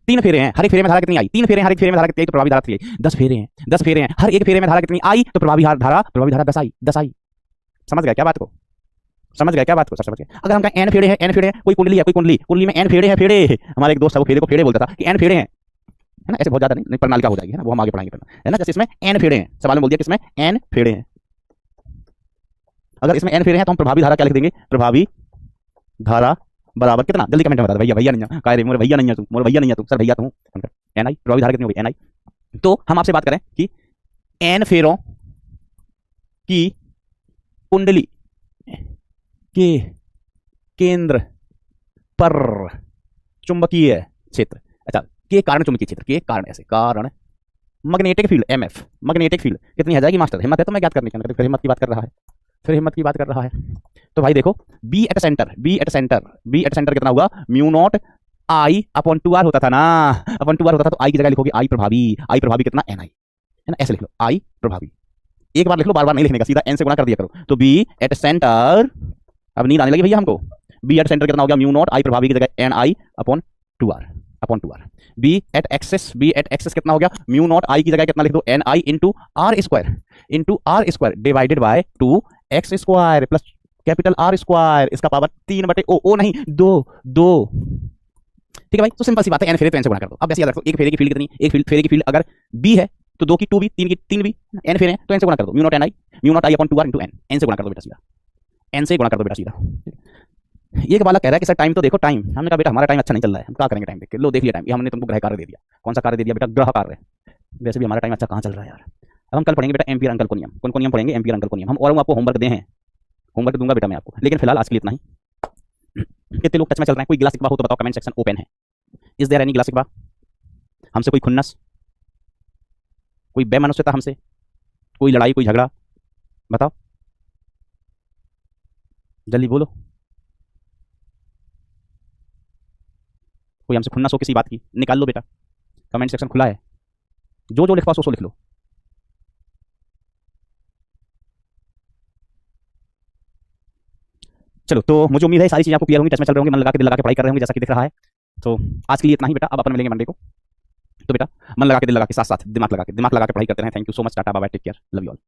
A: 3 फेरे हैं, हर एक फेरे में धारा कितनी आई, 3 फेरे हैं, हर एक फेरे में धारा कितनी आई तो प्रभावी धारा 3i। 10 फेरे हैं, 10 फेरे हैं, हर एक फेरे में धारा कितनी आई तो प्रभावी धारा 10i। समझ गए क्या बात को, समझ गए क्या बात को, सब समझ गए। अगर हम कहें n फेरे हैं, n फेरे हैं, कोई कुंडली है, कोई कुंडली में n फेरे हैं, फेरे हमारे एक दोस्त है वो फेरे को फेरे बोलता था कि n फेरे हैं, है ना, ऐसे बहुत ज्यादा नहीं प्रणालिका हो जाएगी, है ना, वो हम आगे पढ़ाएंगे है ना। जैसे इसमें n फेरे हैं, सवाल में बोल दिया कि इसमें n फेरे हैं, अगर इसमें n फेरे हैं तो हम प्रभावी धारा क्या लिख देंगे, प्रभावी धारा बराबर कितना, जल्दी कमेंट में बता दो भैया, भैया नहीं है काय रे, मोरे भैया नहीं है तू, मोरे भैया नहीं है तू, सर भैया तू ni, प्रभावी धारा कितनी होगी ni। तो हम आपसे बात करें कि n फेरों की कुंडली के केंद्र पर चुंबकीय क्षेत्र, अच्छा के कारण चुंबकीय क्षेत्र, के कारण ऐसे कारण magnetic field mf, magnetic field कितनी आ जाएगी मास्टर, हिम्मत है तो मैं ज्ञात करने के, फिर हिम्मत की बात कर रहा है, फिर हिम्मत की बात कर रहा है। तो भाई देखो बी एट सेंटर कितना होगा, mu naught I upon 2r होता था ना, अपॉन 2r होता था तो आई की जगह लिखोगे आई प्रभावी कितना ni, है ना, ऐसे लिख लो आई प्रभावी, एक बार लिख लो, बार बार नहीं लिखने का, सीधा n से गुणा कर दिया करो। तो बी एट सेंटर, अब नींद आने लगी भैया हमको, बी एट सेंटर कितना हो गया, म्यू नॉट आई प्रभावी की जगह ni upon 2r। B at axis कितना हो गया, म्यू नॉट आई की जगह कितना लिख दो, ni into are square divided by 2x square plus capital R square, इसका पावर 3/o नहीं 2। ठीक है भाई, तो सिंपल सी बात है, n फेरे तो n से गुणा कर दो। अब ऐसे याद रखो, एक फेरे की फील्ड कितनी, एक फेरे की फील्ड अगर b है तो 2 की 2b, 3 की 3b, n फेरे हैं तो n से गुणा कर दो, mu naught I upon 2r into n से गुणा कर दो बेटा सीधा, n से गुणा कर दो बेटा सीधा। ये बालक कह रहा है कि सर टाइम तो देखो, टाइम, हमने कहा बेटा हमारा टाइम अच्छा नहीं चल रहा है, हम क्या करेंगे टाइम देख के, लो देख लिया टाइम, ये हमने तुमको ग्रह कार्य दे दिया, कौन सा कार्य दे दिया बेटा, ग्रह कार्य, वैसे भी हमारा टाइम अच्छा कहाँ चल रहा है यार। अब हम कल पढ़ेंगे बेटा एम्पियर अंकल को नियम, कौन नियम पढ़ेंगे, एम्पियर अंकल को नियम हम, और आपको होमवर्क दे हैं, होमवर्क दूंगा बेटा मैं आपको, लेकिन फिलहाल आज के लिए इतना ही। कितने लोग टच में चल रहे हैं, कोई गिला शिकवा हो तो बताओ, कमेंट सेक्शन ओपन है। इज देयर एनी गिला शिकवा, हमसे कोई खुन्नस, कोई बेमनुष्यता हमसे, कोई लड़ाई, कोई झगड़ा, बताओ जल्दी बोलो, कोई हमसे खुन्नस हो किसी बात की, निकाल लो बेटा, कमेंट सेक्शन खुला है, जो लिख पाओ सो लिख लो। चलो, तो मुझे उम्मीद है सारी चीजें आपको क्लियर होंगी, टच में चल रहे होंगे, मन लगा के दिल लगा के पढ़ाई कर रहे होंगे जैसा कि दिख रहा है। तो आज के लिए इतना ही बेटा, अब अपन मिलेंगे मंडे को, तो बेटा मन लगा के दिल लगा के साथ साथ दिमाग लगा के पढ़ाई करते रहें। Thank you so much, tata bye bye, take care, love you all.